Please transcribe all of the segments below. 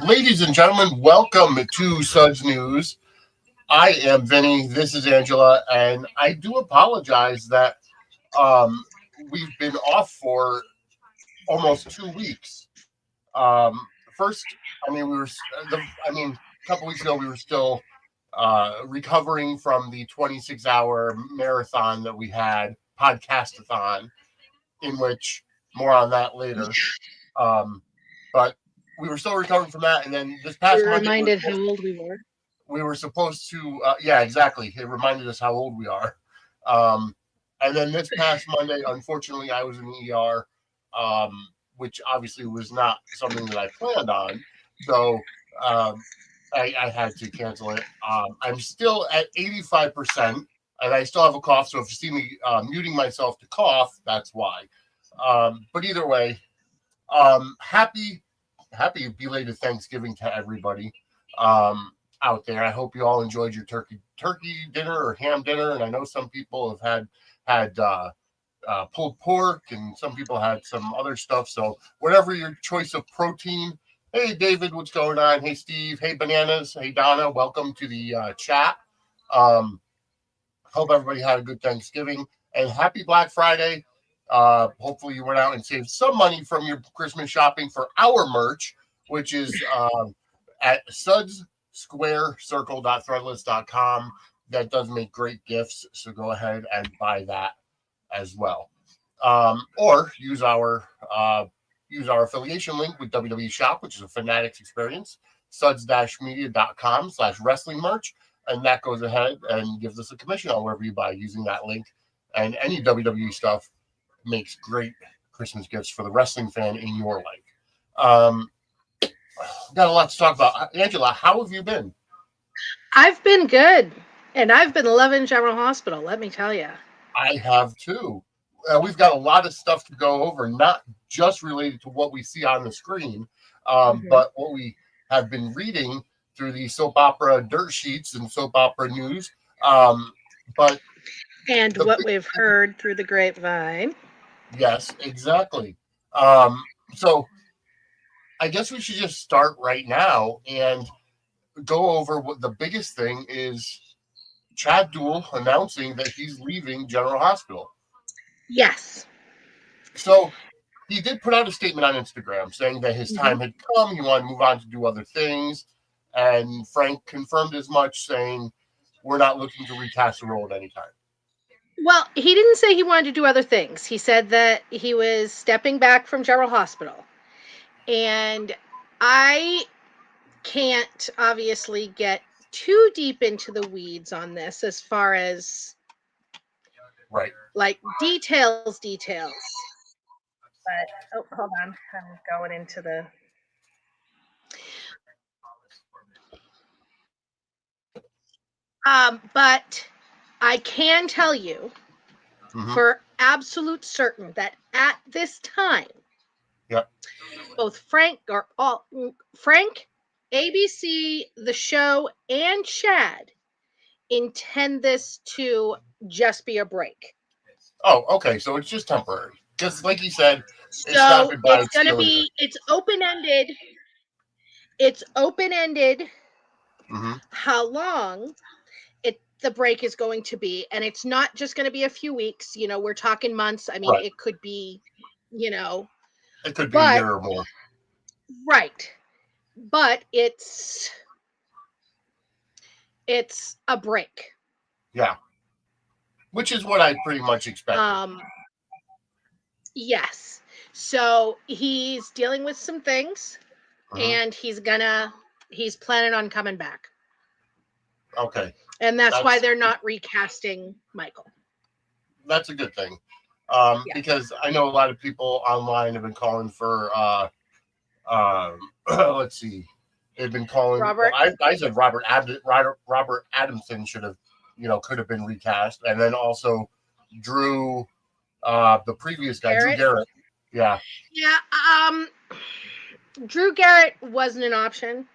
Ladies and gentlemen, welcome to Suds News. I am Vinnie. This is Angela, and I do apologize that um, we've been off for almost 2 weeks. First, I mean, a couple weeks ago we were still recovering from the 26-hour marathon that we had, podcastathon, in which more on that later. But we were still recovering from that, and then this We past were Monday reminded how old we were. we were supposed to. Yeah, exactly. It reminded us how old we are. Um, and then this past Monday, unfortunately, I was in the ER, which obviously was not something that I planned on. So um, I had to cancel it. I'm still at 85%, and I still have a cough. So if you see me muting myself to cough, that's why. But either way, happy belated Thanksgiving to everybody out there. I hope you all enjoyed your turkey dinner or ham dinner, and I know some people have had pulled pork, and some people had some other stuff. So whatever your choice of protein. Hey David, what's going on? Hey Steve. Hey Bananas. Hey Donna. Welcome to the chat. Um, Hope everybody had a good Thanksgiving and happy Black Friday. Hopefully, you went out and saved some money from your Christmas shopping for our merch, which is at sudssquarecircle.threadless.com. That does make great gifts, so go ahead and buy that as well. Or use our affiliation link with WWE Shop, which is a Fanatics experience, suds-media.com/wrestling merch, and that goes ahead and gives us a commission on wherever you buy using that link. And any WWE stuff makes great Christmas gifts for the wrestling fan in your life. Got a lot to talk about. Angela, how have you been? I've been good, and I've been loving General Hospital, let me tell you. I have too. We've got a lot of stuff to go over, not just related to what we see on the screen, but what we have been reading through the soap opera dirt sheets and soap opera news. But And the what we've heard through the grapevine. Yes, exactly. So I guess we should just start right now and go over what the biggest thing is. Chad Duell announcing that he's leaving General Hospital. Yes. So he did put out a statement on Instagram saying that his time had come. He wanted to move on to do other things. And Frank confirmed as much, saying, "We're not looking to recast the role at any time." Well, he didn't say he wanted to do other things. He said that he was stepping back from General Hospital. And I can't obviously get too deep into the weeds on this as far as Right. like details. But hold on. I'm going into the but I can tell you for absolute certain that at this time, Yep. both Frank, ABC, the show, and Chad intend this to just be a break. Oh, okay. So it's just temporary. Because, like you said, it's not So goodbye. it's It's going to stealing. be, it's open ended. It's open ended how long the break is going to be. And it's not just going to be a few weeks. You know, we're talking months. I mean, Right. it could be, you know, It could be a but year or more. right. But it's a break. Yeah. Which is what I pretty much expected. Yes. So he's dealing with some things and he's planning on coming back. Okay. And that's why they're not recasting Michael. That's a good thing. Because I know a lot of people online have been calling for let's see. They've been calling Robert. Well, I said Robert Adamson should have, could have been recast. And then also Drew the previous guy, Drew Garrett. Yeah. Yeah. Drew Garrett wasn't an option.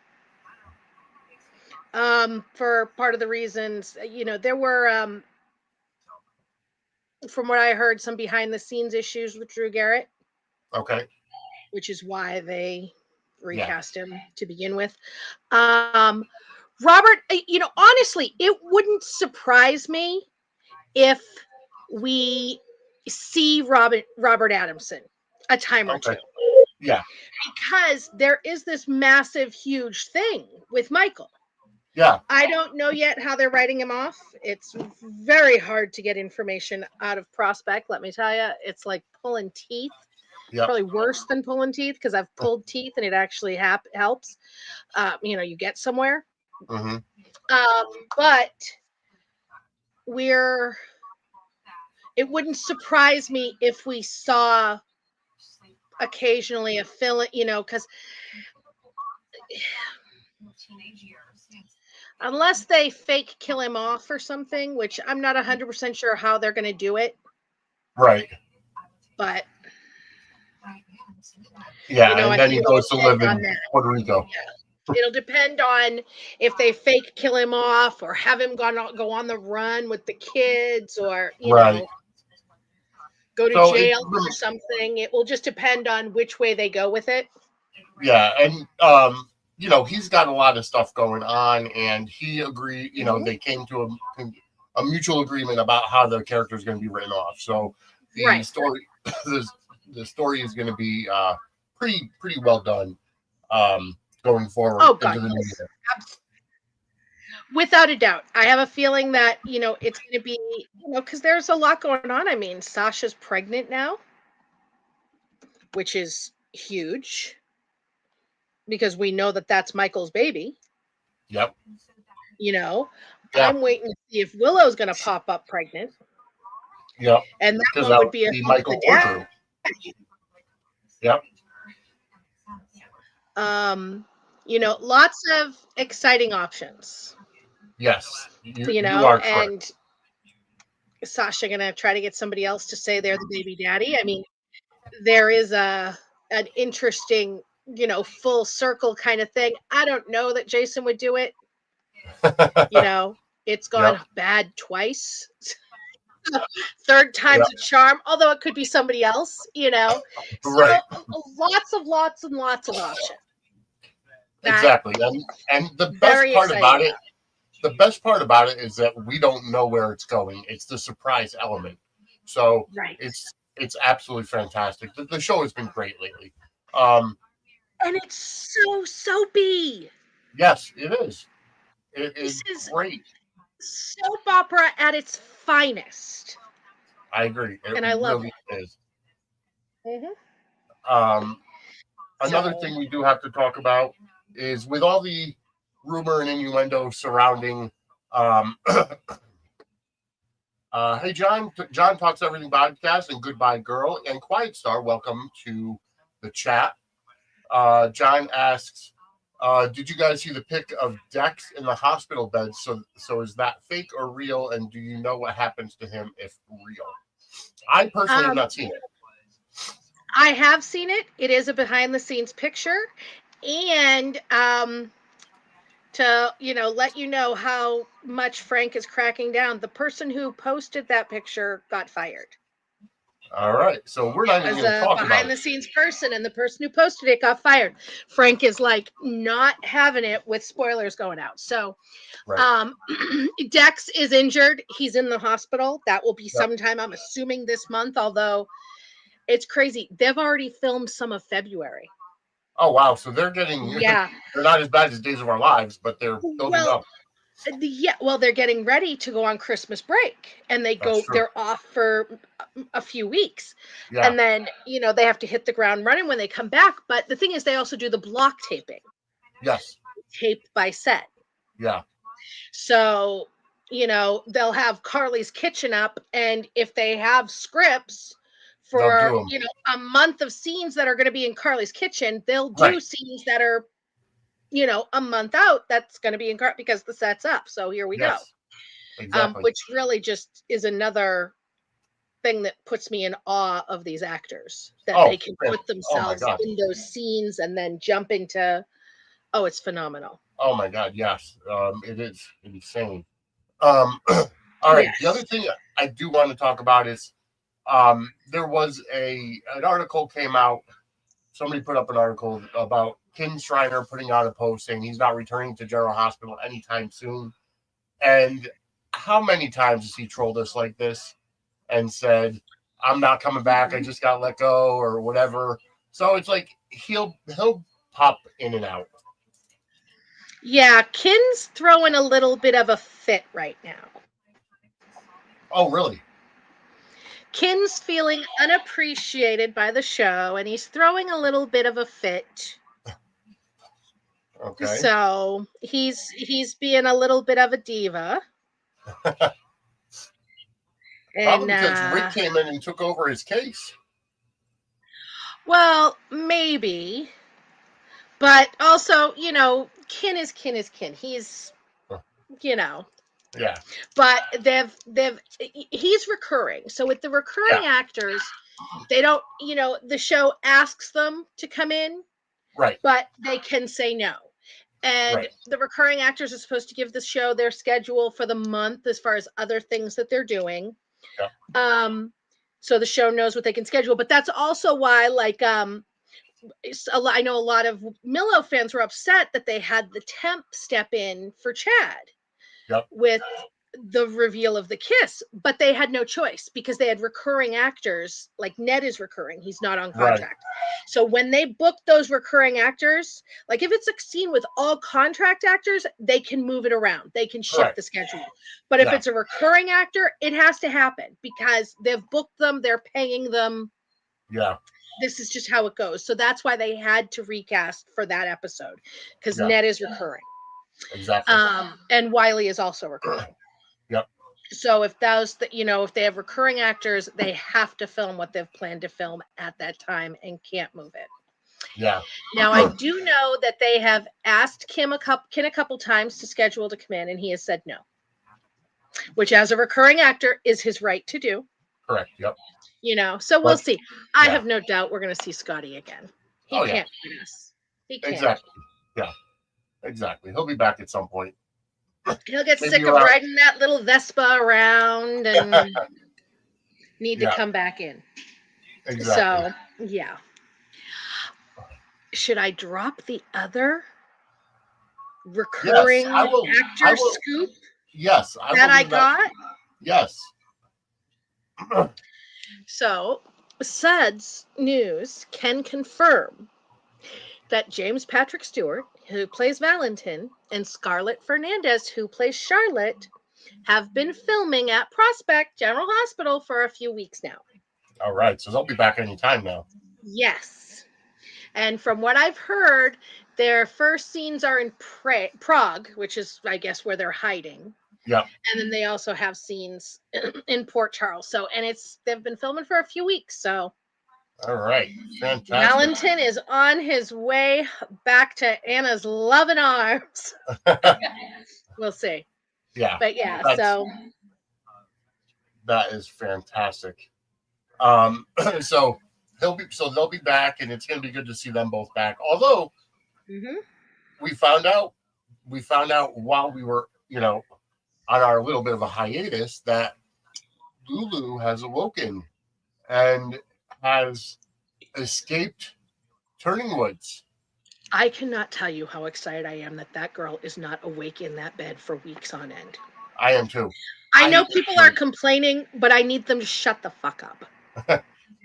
For part of the reasons, there were from what I heard, some behind the scenes issues with Drew Garrett. Okay. Which is why they recast him to begin with. Robert, honestly, it wouldn't surprise me if we see Robert Adamson a time or Okay. two, Yeah. because there is this massive, huge thing with Michael. Yeah. I don't know yet how they're writing him off. It's very hard to get information out of Prospect. Let me tell you, it's like pulling teeth. Yep. Probably worse than pulling teeth, because I've pulled teeth and it actually helps. You get somewhere. Mm-hmm. But it wouldn't surprise me if we saw occasionally a fill, because unless they fake kill him off or something, which I'm not 100% sure how they're going to do it. Right. But yeah, and I then think he goes to live in Puerto Rico. Yeah. It'll depend on if they fake kill him off or have him go on the run with the kids, or Right. go to So jail or something. It will just depend on which way they go with it. Yeah, and he's got a lot of stuff going on, and he agreed. They came to a mutual agreement about how the character is going to be written off. So the story, the story is going to be pretty well done going forward into the new year. Without a doubt. I have a feeling that, it's going to be, because there's a lot going on. I mean, Sasha's pregnant now, which is huge, because we know that that's Michael's baby. Yep. Yeah. I'm waiting to see if Willow's going to pop up pregnant. Yep. And that one would be Michael Porter. Yep. Lots of exciting options. Yes. You are correct. And Sasha going to try to get somebody else to say they're the baby daddy. I mean, there is an interesting, full circle kind of thing. I don't know that Jason would do it. It's gone bad twice. Third time's a charm, although it could be somebody else, Right. So lots and lots of options. Exactly. And the best part about it is that we don't know where it's going. It's the surprise element. So it's absolutely fantastic. The show has been great lately. And it's so soapy. Yes, it is. It is great. Soap opera at its finest. I agree. And I love really it. Is. Another thing we do have to talk about is, with all the rumor and innuendo surrounding hey John Talks Everything podcast and Goodbye Girl and Quiet Star, welcome to the chat. John asks, did you guys see the pic of Dex in the hospital bed? So is that fake or real? And do you know what happens to him if real? I personally have not seen it. I have seen it. It is a behind the scenes picture. And to, let you know how much Frank is cracking down, the person who posted that picture got fired. All right. So we're not even going to talk about it. Behind the scenes person, and the person who posted it got fired. Frank is not having it with spoilers going out. So Dex is injured. He's in the hospital. That will be sometime, I'm assuming, this month, although it's crazy. They've already filmed some of February. Oh, wow. So they're getting, they're not as bad as Days of Our Lives, but they're building up. Yeah, well, they're getting ready to go on Christmas break, and they're off for a few weeks. Yeah. And then, they have to hit the ground running when they come back. But the thing is, they also do the block taping. Yes. Taped by set. Yeah. So, they'll have Carly's Kitchen up, and if they have scripts for, a month of scenes that are going to be in Carly's Kitchen, they'll do scenes that are, a month out, that's going to be in because the set's up. So here we go. Exactly. Which really just is another thing that puts me in awe of these actors, that they can put themselves in those scenes and then jump into, it's phenomenal. Oh my God. Yes. It is insane. All right. Yes. The other thing I do want to talk about is, there was an article came out. Somebody put up an article about Ken Shriner putting out a post saying he's not returning to General Hospital anytime soon. And how many times has he trolled us like this and said, I'm not coming back, I just got let go or whatever. So it's like he'll pop in and out. Yeah, Ken's throwing a little bit of a fit right now. Oh, really? Ken's feeling unappreciated by the show, and he's throwing a little bit of a fit. Okay. So he's being a little bit of a diva. Probably because Rick came in and took over his case. Well, maybe. But also, Ken is Ken is Ken. He's, Yeah. But he's recurring. So with the recurring actors, they don't, the show asks them to come in. Right. But they can say no. And the recurring actors are supposed to give the show their schedule for the month as far as other things that they're doing. Yeah. So the show knows what they can schedule. But that's also why, like, I know a lot of Milo fans were upset that they had the temp step in for Chad with the reveal of the kiss, but they had no choice because they had recurring actors. Like Ned is recurring, he's not on contract. So when they book those recurring actors, like if it's a scene with all contract actors, they can move it around, they can shift the schedule. But if it's a recurring actor, it has to happen because they've booked them, they're paying them. This is just how it goes. So that's why they had to recast for that episode, because Ned is recurring. Exactly. And Wiley is also recurring. So if if they have recurring actors, they have to film what they've planned to film at that time and can't move it. Now I do know that they have asked Ken a couple times to schedule to come in, and he has said no. Which, as a recurring actor, is his right to do. Correct. So we'll see. I have no doubt we're going to see Scotty again. He can't beat us. He can't. Exactly. Yeah. Exactly. He'll be back at some point. He'll get sick of riding that little Vespa around and need to come back in. Exactly. So, yeah. Should I drop the other recurring actor scoop? Yes. That I got? Yes. So, Suds News can confirm that James Patrick Stewart, who plays Valentin, and Scarlett Fernandez, who plays Charlotte, have been filming at Prospect General Hospital for a few weeks now. All right. So they'll be back anytime now. Yes. And from what I've heard, their first scenes are in Prague, which is, I guess, where they're hiding. Yeah. And then they also have scenes in Port Charles. So, and they've been filming for a few weeks. So. All right. Fantastic. Valentin is on his way back to Anna's loving arms. We'll see. Yeah. But yeah, that is fantastic. So they'll be back, and it's going to be good to see them both back. Although we found out while we were, on our little bit of a hiatus that Lulu has awoken and has escaped Turning Woods. I cannot tell you how excited I am that girl is not awake in that bed for weeks on end. I am too. I know people are complaining, but I need them to shut the fuck up.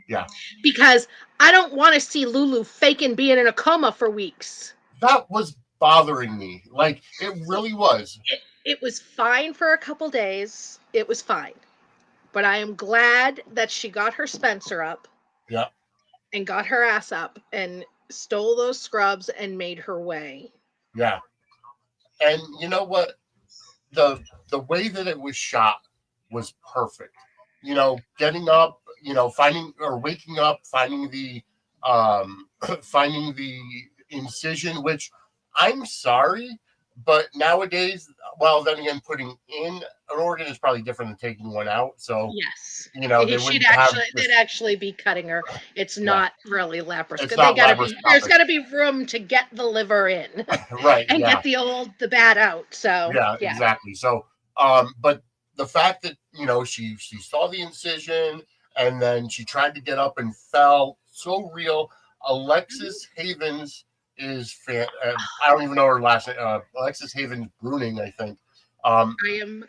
Yeah. Because I don't want to see Lulu faking being in a coma for weeks. That was bothering me. Like, it really was. It was fine for a couple days. It was fine. But I am glad that she got her Spencer up. Yeah. And got her ass up and stole those scrubs and made her way. Yeah. And you know what? The way that it was shot was perfect. Getting up, waking up, finding the incision, which I'm sorry, but nowadays, well, then again, putting in an organ is probably different than taking one out. So yes, they'd actually be cutting her. It's not really laparoscopic. There's got to be room to get the liver in, right, and get the bad out. So yeah, exactly. So, but the fact that she saw the incision and then she tried to get up and fell, so real. Alexis Havens is I don't even know her last name. Alexis Havens Bruning, I think. I am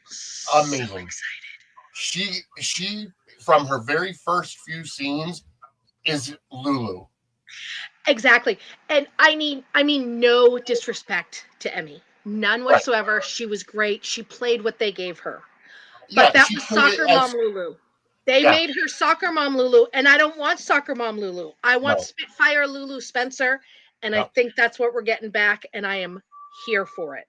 so Amazing. excited. She from her very first few scenes is Lulu. Exactly. And I mean no disrespect to Emmy. None Right. whatsoever. She was great. She played what they gave her. But Yeah, that she was played it soccer as mom Lulu. They yeah. made her soccer mom Lulu, and I don't want soccer mom Lulu. I want No. Spitfire Lulu Spencer, and I Yep. think that's what we're getting back, and I am here for it.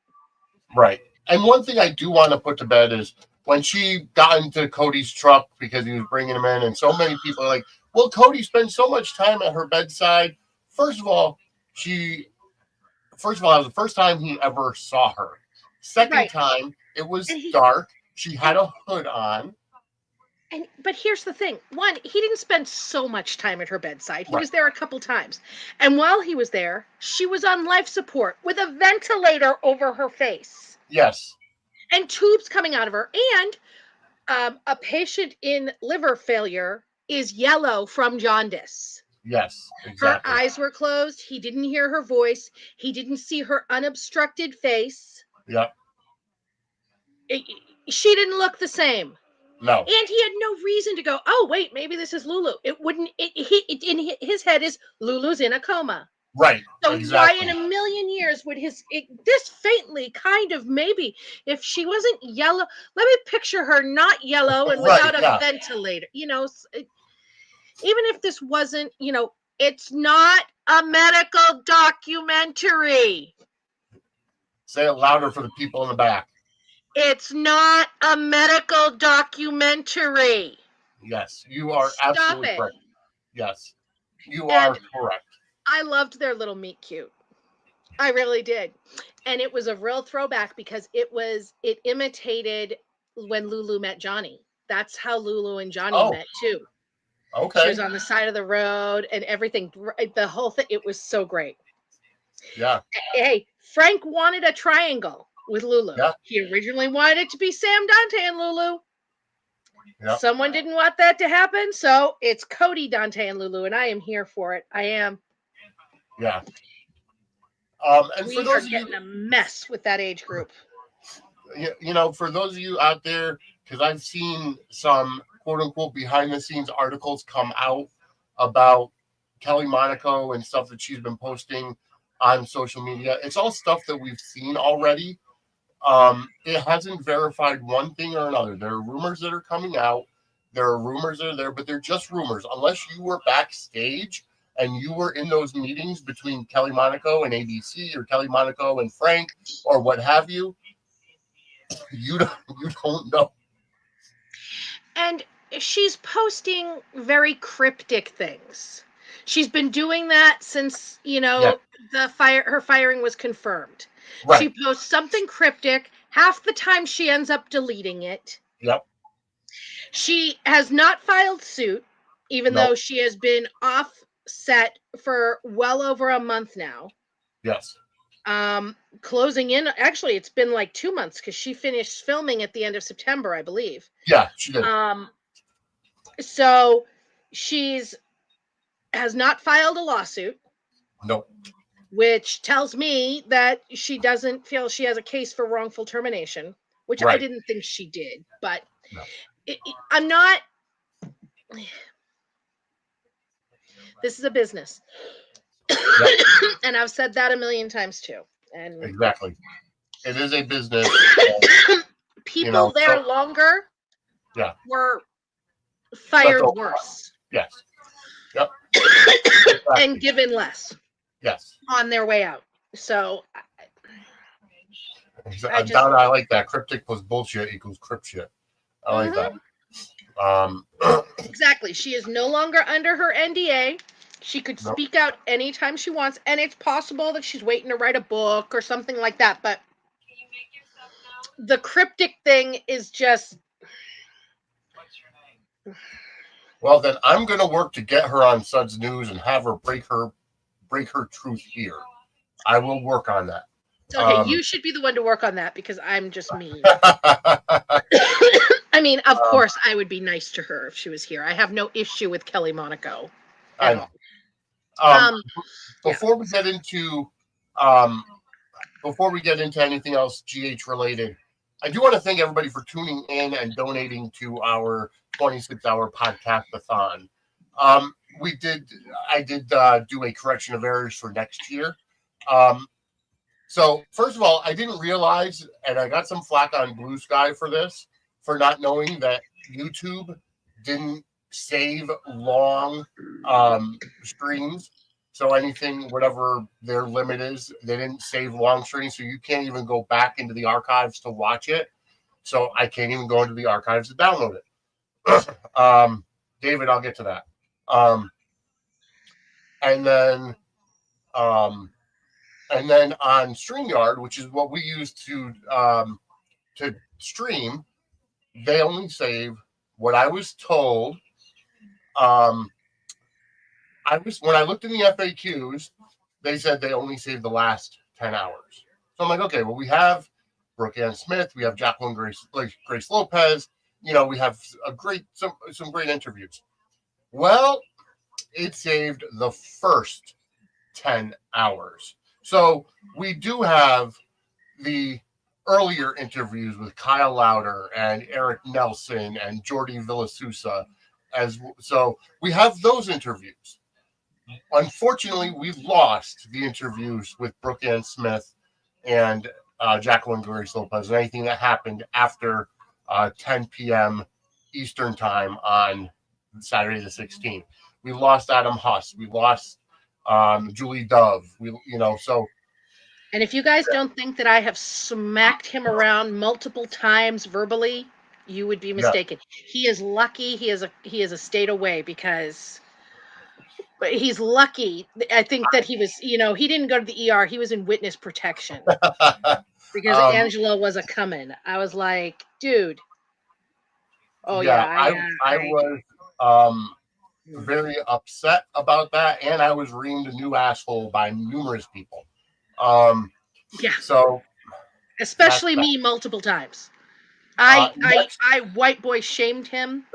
Right. And one thing I do want to put to bed is when she got into Cody's truck because he was bringing him in, and so many people are like, well, Cody spends so much time at her bedside. First of all, it was the first time he ever saw her. Second Right. time, it was And he dark. She and had a hood on. but here's the thing. One, he didn't spend so much time at her bedside. He Right. was there a couple times. And while he was there, she was on life support with a ventilator over her face Yes. and tubes coming out of her. And a patient in liver failure is yellow from jaundice. Yes. Her Exactly. eyes were closed. He didn't hear her voice. He didn't see her unobstructed face. Yep. It- she didn't look the same. No. And he had no reason to go, oh, wait, maybe this is Lulu. It wouldn't, in his head is Lulu's in a coma. Right. So why in Exactly. a million years would this faintly kind of maybe, if she wasn't yellow, let me picture her not yellow and Right. without a Yeah. ventilator, even if this wasn't, it's not a medical documentary. Say it louder for the people in the back. It's not a medical documentary. Yes. You are Stop absolutely it. correct. Yes. You And are correct. I loved their little meet cute. I really did. And it was a real throwback because it imitated when Lulu met Johnny. That's how Lulu and Johnny Oh, met too. She okay. was on the side of the road and everything. The whole thing, it was so great. Yeah. Hey, Frank wanted a triangle with Lulu. Yeah. He originally wanted it to be Sam, Dante, and Lulu. Yeah. Someone didn't want that to happen, so it's Cody, Dante, and Lulu, and I am here for it. I am. Yeah. And for We are those of you, getting a mess with that age group. for those of you out there, because I've seen some quote unquote behind the scenes articles come out about Kelly Monaco and stuff that she's been posting on social media. It's all stuff that we've seen already. It hasn't verified one thing or another. There are rumors that are coming out. There are rumors that are there, but they're just rumors. Unless you were backstage and you were in those meetings between Kelly Monaco and ABC or Kelly Monaco and Frank or what have you, you don't know. And she's posting very cryptic things. She's been doing that since, Yeah, her firing was confirmed. right. She posts something cryptic. Half the time she ends up deleting it. Yep. She has not filed suit, even No. though she has been off set for well over a month now. Yes. Closing in, actually, it's been like 2 months because she finished filming at the end of September, I believe. Yeah, she did. So has not filed a lawsuit, Nope. which tells me that she doesn't feel she has a case for wrongful termination, which I Right. didn't think she did. But No. I'm not. This is a business, Yep. and I've said that a million times too. And Exactly. It is a business. people there longer Yeah. were fired worse. Yes. Yep. And given less. Yes. On their way out. So I like that. Cryptic plus bullshit equals crypt shit. I like that. Exactly. She is no longer under her NDA. She could speak out anytime she wants, and it's possible that she's waiting to write a book or something like that. But the cryptic thing is just. Well, then I'm going to work to get her on Suds News and have her break her truth here. I will work on that. Okay, you should be the one to work on that because I'm just mean. I mean, of course, I would be nice to her if she was here. I have no issue with Kelly Monaco at all. Um, Yeah. before we get into um, before we get into anything else GH related, I do want to thank everybody for tuning in and donating to our 26-hour podcast-a-thon. We did, I did do a correction of errors for next year. So first of all, I didn't realize, and I got some flack on Blue Sky for this, for not knowing that YouTube didn't save long streams. So anything, whatever their limit is, they didn't save long streams, so you can't even go back into the archives to watch it. So I can't even go into the archives to download it. David, I'll get to that. And then um, and then on StreamYard, which is what we use to stream, they only save what I was told. When I looked in the FAQs, they said they only saved the last 10 hours. So I'm like, okay, well, we have Brooke Ann Smith, we have Jacqueline Grace Lopez, we have some great interviews. Well, it saved the first 10 hours. So we do have the earlier interviews with Kyle Lauder and Eric Nelson and Jordi Villasusa. So we have those interviews. Unfortunately, we've lost the interviews with Brooke Ann Smith and Jacqueline Grace Lopez and anything that happened after 10 p.m. Eastern time on Saturday the 16th. We lost Adam Huss. We lost Julie Dove. So. And if you guys don't think that I have smacked him around multiple times verbally, you would be Yeah. mistaken. He is lucky. He is a state away because. But he's lucky. I think that he was, he didn't go to the ER. He was in witness protection because Angela was a coming. I was like, dude. Oh yeah, yeah, I was very upset about that, and I was reamed a new asshole by numerous people. Yeah. So especially me multiple times. I white boy shamed him.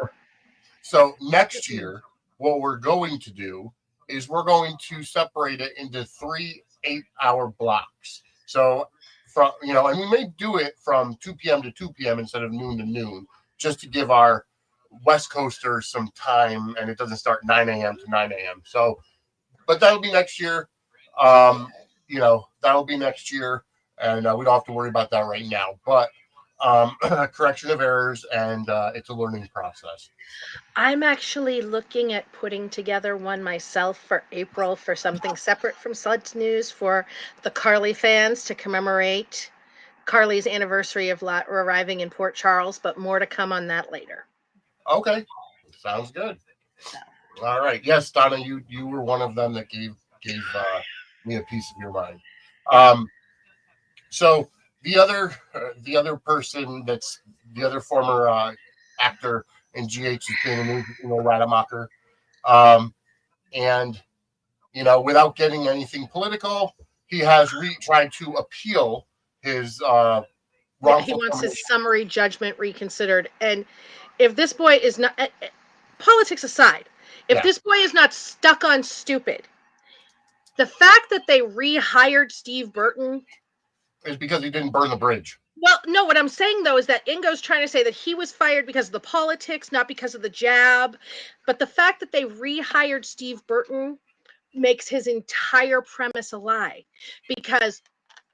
So next year, what we're going to do is we're going to separate it into 3 8-hour blocks. So and we may do it from 2 p.m. to 2 p.m. instead of noon to noon, just to give our West Coasters some time, and it doesn't start 9 a.m. to 9 a.m. So, but that'll be next year. That'll be next year, and we don't have to worry about that right now. But correction of errors, and it's a learning process. I'm actually looking at putting together one myself for April for something separate from Suds News for the Carly fans to commemorate Carly's anniversary of arriving in Port Charles, but more to come on that later. Okay, sounds good. All right, yes, Donna, you were one of them that gave me a piece of your mind. So the other person that's the other former actor in GH has been in Rademacher, and without getting anything political, he has tried to appeal his wrongful. He wants his summary judgment reconsidered, and if this boy is not, politics aside, if this boy is not stuck on stupid, the fact that they rehired Steve Burton is because he didn't burn the bridge. Well, no, what I'm saying though is that Ingo's trying to say that he was fired because of the politics, not because of the jab. But the fact that they rehired Steve Burton makes his entire premise a lie. Because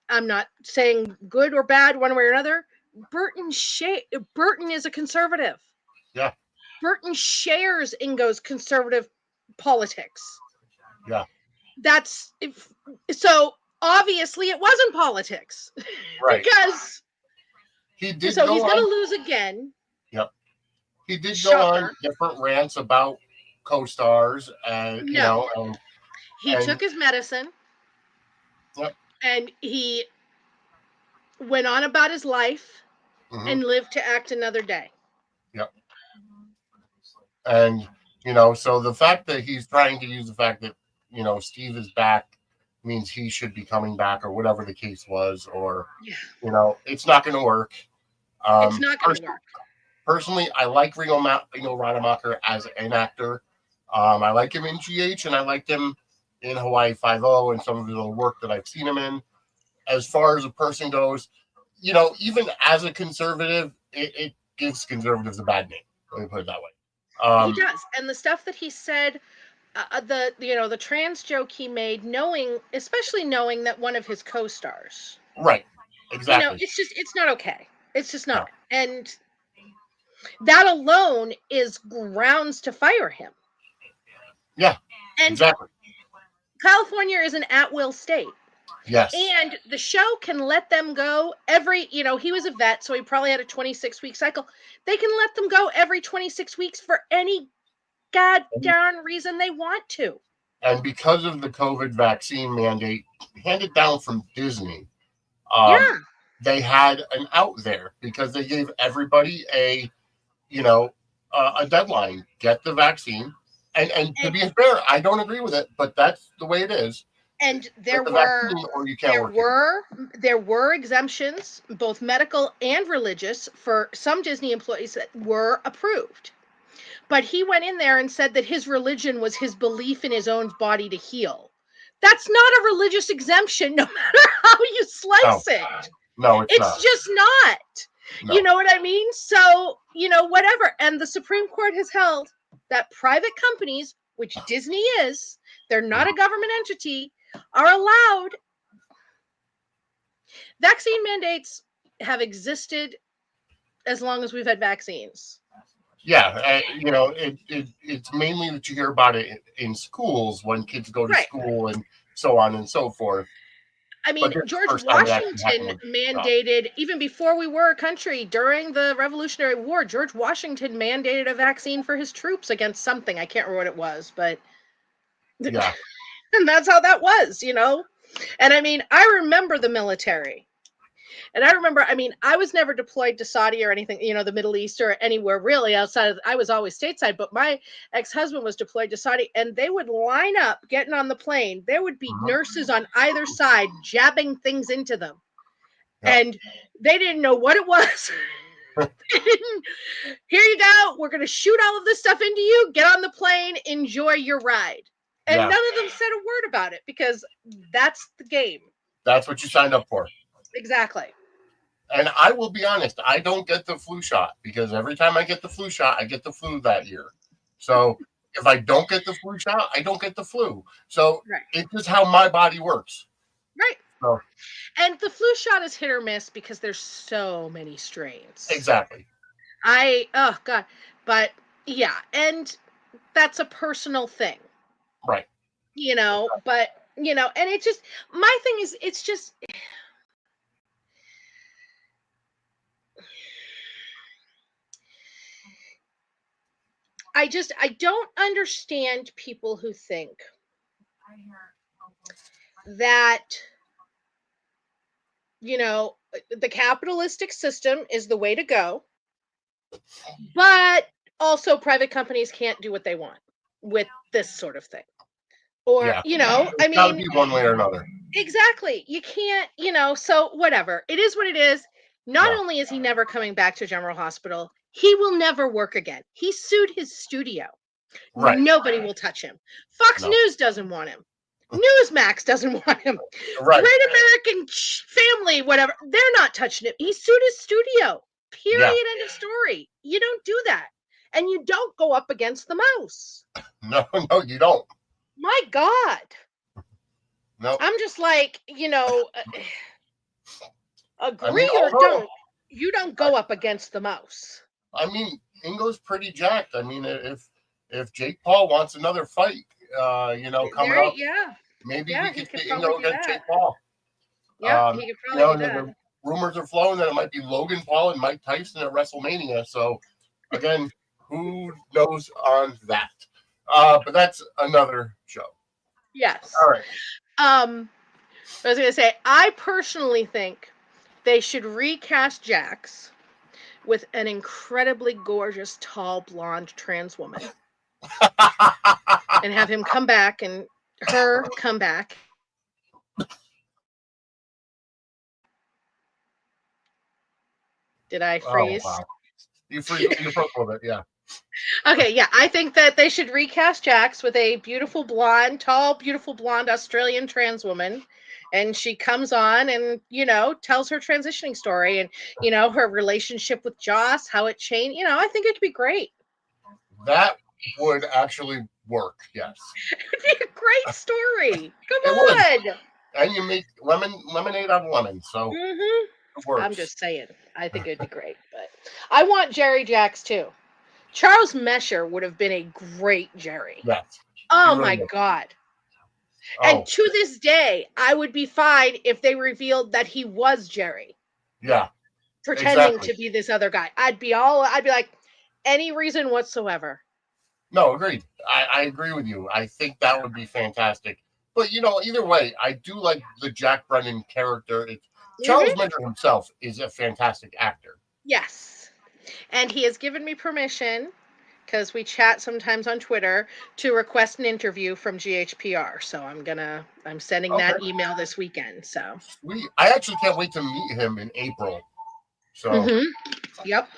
I'm not saying good or bad one way or another. Burton is a conservative. Yeah. Burton shares Ingo's conservative politics. Yeah. So obviously it wasn't politics. Right. Because he did. So he's going to lose again. Yep. He did go on different rants about co-stars, and he took his medicine. Yep. And he went on about his life and lived to act another day. Yep. And so the fact that he's trying to use the fact that Steve is back means he should be coming back, or whatever the case was, or it's not going to work. It's not going to work. Personally, I like Rademacher as an actor. I like him in GH, and I liked him in Hawaii Five-0 and some of the work that I've seen him in. As far as a person goes, even as a conservative, it gives conservatives a bad name. Let me put it that way. He does. And the stuff that he said, the trans joke he made, especially knowing that one of his co-stars. Right. Exactly. It's not okay. It's just not. No. And that alone is grounds to fire him. Yeah. And exactly. California is an at-will state. Yes. And the show can let them go he was a vet, so he probably had a 26-week cycle. They can let them go every 26 weeks for any goddamn reason they want to. And because of the COVID vaccine mandate handed down from Disney, they had an out there because they gave everybody a deadline. Get the vaccine. And to be fair, I don't agree with it, but that's the way it is. And there were exemptions, both medical and religious, for some Disney employees that were approved. But he went in there and said that his religion was his belief in his own body to heal. That's not a religious exemption, no matter how you slice it. No, it's not. Just not. No. You know what I mean? So, whatever. And the Supreme Court has held that private companies, which Disney is, they're not a government entity, are allowed. Vaccine mandates have existed as long as we've had vaccines. Yeah, it's mainly that you hear about it in schools when kids go to school and so on and so forth. I mean, George Washington mandated, even before we were a country, during the Revolutionary War, George Washington mandated a vaccine for his troops against something. I can't remember what it was, but yeah. And that's how that was, And I mean, I remember the military. And I remember, I was never deployed to Saudi or anything, the Middle East or anywhere really outside of, I was always stateside, but my ex-husband was deployed to Saudi, and they would line up getting on the plane. There would be nurses on either side jabbing things into them. Yep. And they didn't know what it was. Here you go. We're going to shoot all of this stuff into you. Get on the plane. Enjoy your ride. And none of them said a word about it because that's the game. That's what you signed up for. Exactly. And I will be honest, I don't get the flu shot because every time I get the flu shot, I get the flu that year. So if I don't get the flu shot, I don't get the flu. So It's just how my body works. Right. So, and the flu shot is hit or miss because there's so many strains. Exactly. Oh God. But yeah, and that's a personal thing. Right. But and it just, my thing is, it's just, I don't understand people who think that, the capitalistic system is the way to go, but also private companies can't do what they want with this sort of thing. Or, I mean, gotta be one way or another. Exactly. You can't, so whatever. It is what it is. Not only is he never coming back to General Hospital, he will never work again. He sued his studio. Right. Nobody will touch him. Fox News doesn't want him. Newsmax doesn't want him. Right. Great American Family, whatever. They're not touching him. He sued his studio. Period. End of story. You don't do that. And you don't go up against the mouse. No, you don't. My God. No. I'm just like, agree or don't. You don't go up against the mouse. I mean, Ingo's pretty jacked. I mean, if Jake Paul wants another fight, coming up, maybe we could get Ingo against Jake Paul. Yeah, he could probably do that. The rumors are flowing that it might be Logan Paul and Mike Tyson at WrestleMania. So, again, who knows on that? But that's another show. Yes. All right. I was going to say, I personally think they should recast Jax with an incredibly gorgeous, tall, blonde trans woman. And have him come back and her come back. Did I freeze? Oh, wow. You froze a little bit, yeah. Okay, yeah, I think that they should recast Jax with a beautiful blonde, tall, beautiful blonde Australian trans woman. And she comes on and, tells her transitioning story and, her relationship with Joss, how it changed. I think it could be great. That would actually work. Yes, It'd be a great story. Come it would. on. And you make lemonade out of lemon, so Hmm. it I'm works. just saying. I think it'd be great. But I want Jerry Jax too. Charles Mesher would have been a great Jerry. Yes, he Oh really my would. God. And Oh, to this day, I would be fine if they revealed that he was Jerry, yeah, pretending exactly. to be this other guy. I'd be like, any reason whatsoever. No, agreed. I agree with you. I think that would be fantastic. But either way, I do like the Jack Brennan character. Charles Hmm. Mentor himself is a fantastic actor. Yes. And he has given me permission, because we chat sometimes on Twitter, to request an interview from GHPR. So I'm sending Okay, that email this weekend. So, sweet. I actually can't wait to meet him in April. So hmm, yep.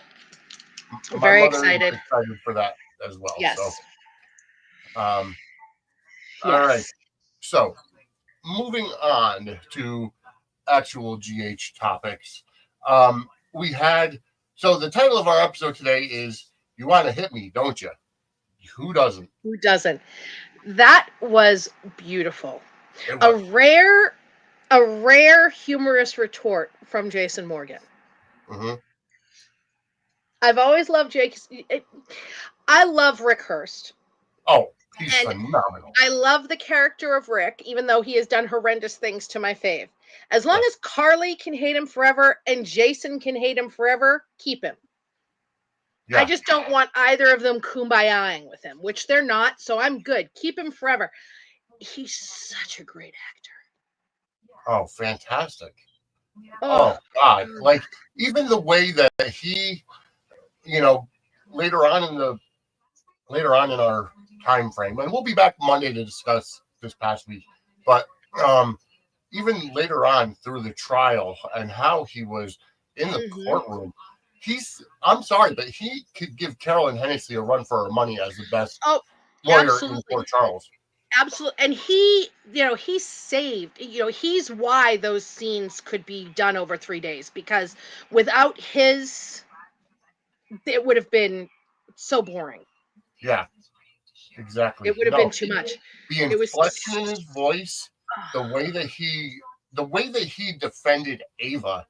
my Very mother is excited. excited for that as well. So, Yes. um, all right. Yes. So moving on to actual GH topics. We had so the title of our episode today is "You Want to Hit Me, Don't You?" Who doesn't? Who doesn't? That was beautiful. It A was. rare a rare humorous retort from Jason Morgan. Hmm. I've always loved Jake. I love Rick Hurst, Oh, he's and phenomenal. I love the character of Rick, even though he has done horrendous things to my fave. As long Yes. as Carly can hate him forever and Jason can hate him forever, keep him. I Yeah. just don't want either of them kumbayaing with him, which they're not, so I'm good. Keep him forever. He's such a great actor. Oh, fantastic. Oh, Oh God. Like even the way that he, you know, later on in the later on in our time frame, and we'll be back Monday to discuss this past week, but um even later on through the trial and how he was in the hmm. courtroom, I'm sorry, but he could give Carolyn Hennessy a run for her money as the best Oh, lawyer in absolutely. Port Charles. Absolutely. And he saved, he's why those scenes could be done over 3 days, because without his, it would have been so boring. Yeah, exactly. It would have been No, too much. the It was, inflection in his voice, the oh, way that he defended Ava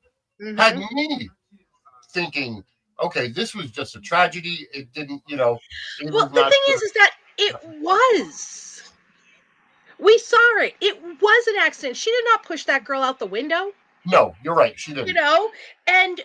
had hmm. me thinking, okay, this was just a tragedy. It didn't, Well, Ava's the not thing sure. is that it was. We saw it. It was an accident. She did not push that girl out the window, No, you're right. She you didn't. know? And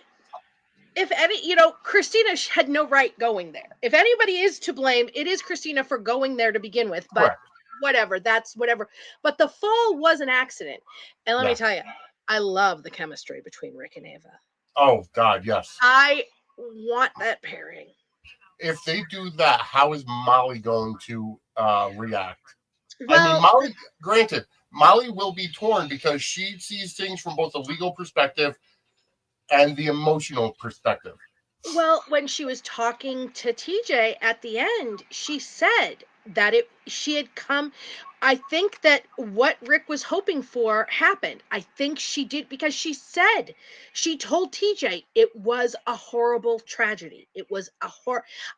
if any, Christina had no right going there. If anybody is to blame, it is Christina for going there to begin with. But Correct. whatever, that's whatever. But the fall was an accident. And let me Yeah. tell you, I love the chemistry between Rick and Ava. Oh God, yes. I want that pairing. If they do that, how is Molly going to react? I mean, Well, Molly, granted, Molly will be torn because she sees things from both a legal perspective and the emotional perspective. when she was talking to TJ at the end, she said that she had come. I think that what Rick was hoping for happened. I think she did, because she told TJ it was a horrible tragedy. It was a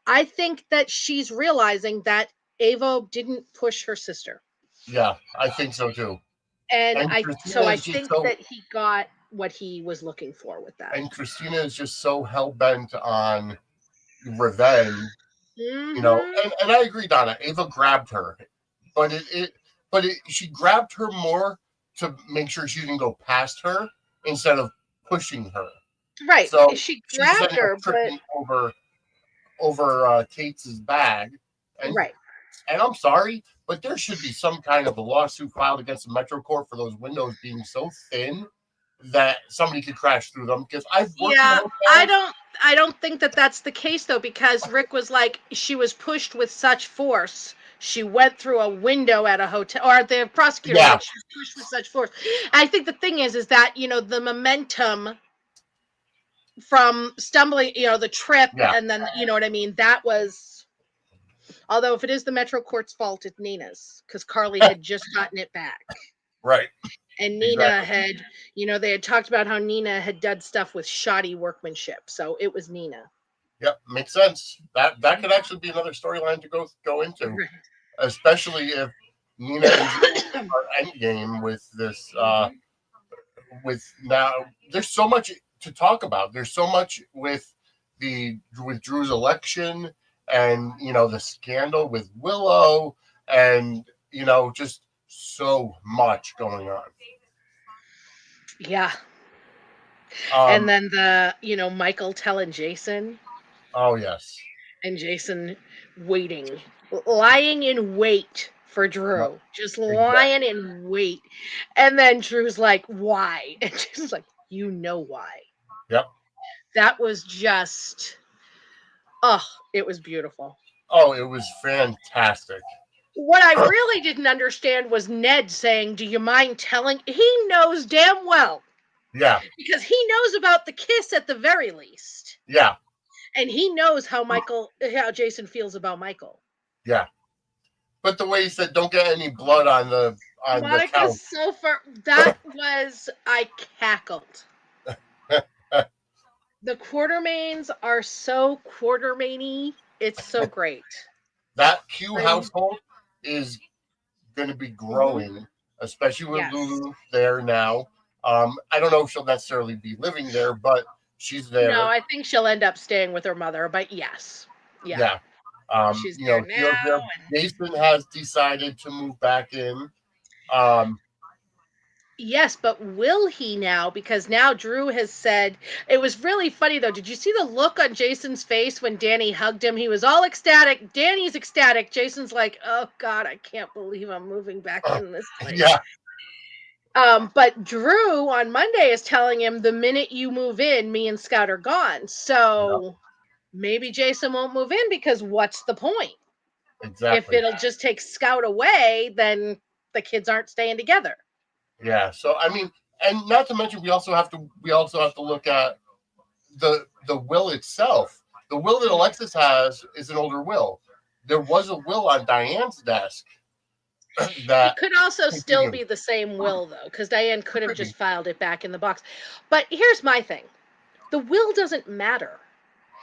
I think that she's realizing that Ava didn't push her sister. Yeah, I think so too. And And so Christina I is just think so that he got what he was looking for with that. and Christina is just so hell bent on revenge, Mhm. and I agree, Donna. Ava grabbed her, but she grabbed her more to make sure she didn't go past her instead of pushing her. Right. So She she's grabbed ended up her, but tripping over Kate's bag, and right. and I'm sorry, but there should be some kind of a lawsuit filed against the Metro Court for those windows being so thin that somebody could crash through them. Because I've worked in Yeah, I hotels. don't I don't think that that's the case though, because Rick was like, she was pushed with such force. She went through a window at a hotel, or the prosecutor was Yeah, like, she was pushed with such force. I think the thing is that, the momentum from stumbling, the trip, yeah, and then, you know what I mean, that was Although if it is the Metro Court's fault, it's Nina's because Carly had just gotten it back. Right. And Nina Exactly. had, they had talked about how Nina had done stuff with shoddy workmanship. So it was Nina. Yep. Makes sense. That could actually be another storyline to go into, Right. especially if Nina and Drew are endgame with this. Mhm. With now, there's so much to talk about. There's so much with Drew's election, and the scandal with Willow, and just so much going on. Yeah. And Um. then Michael telling Jason Oh yes. and Jason waiting, lying in wait for Yep. Drew, just Exactly. lying in wait. And then Drew's like, why? And Jason's like, why. Yep. That was just, oh, it was beautiful. Oh, it was fantastic. What I really didn't understand was Ned saying, do you mind telling? He knows damn well Yeah. because he knows about the kiss at the very least. Yeah. And he knows how Jason feels about Michael. Yeah. But the way he said, "Don't get any blood on the Monica's couch." so far. That was, I cackled. The Quartermains are so Quartermainy. It's so great. That Q I'm, household is going to be mhm, growing, especially with yes. Lulu there now. I don't know if she'll necessarily be living there, but she's No, there. I think she'll end up staying with her mother, but yes. Yeah. Yeah. She's there He'll now. there. Jason has decided to move back in. Um, Yes, but will he now? Because now Drew has said it was really funny though. Did you see the look on Jason's face when Danny hugged him? He was all ecstatic. Danny's ecstatic. Jason's like, "Oh God, I can't believe I'm moving back in this place." yeah. But Drew on Monday is telling him the minute you move in, me and Scott are gone. Yeah. So maybe Jason won't move in because what's the point? If Exactly. it'll just take Scout away, then the kids aren't staying together. Yeah. So I mean, and not to mention, we also have to look at the will itself. The will that Alexis has is an older will. There was a will on Diane's desk It that could also still continued. be the same will, though, because Diane could have Could just be. filed it back in the box. But here's my thing: the will doesn't matter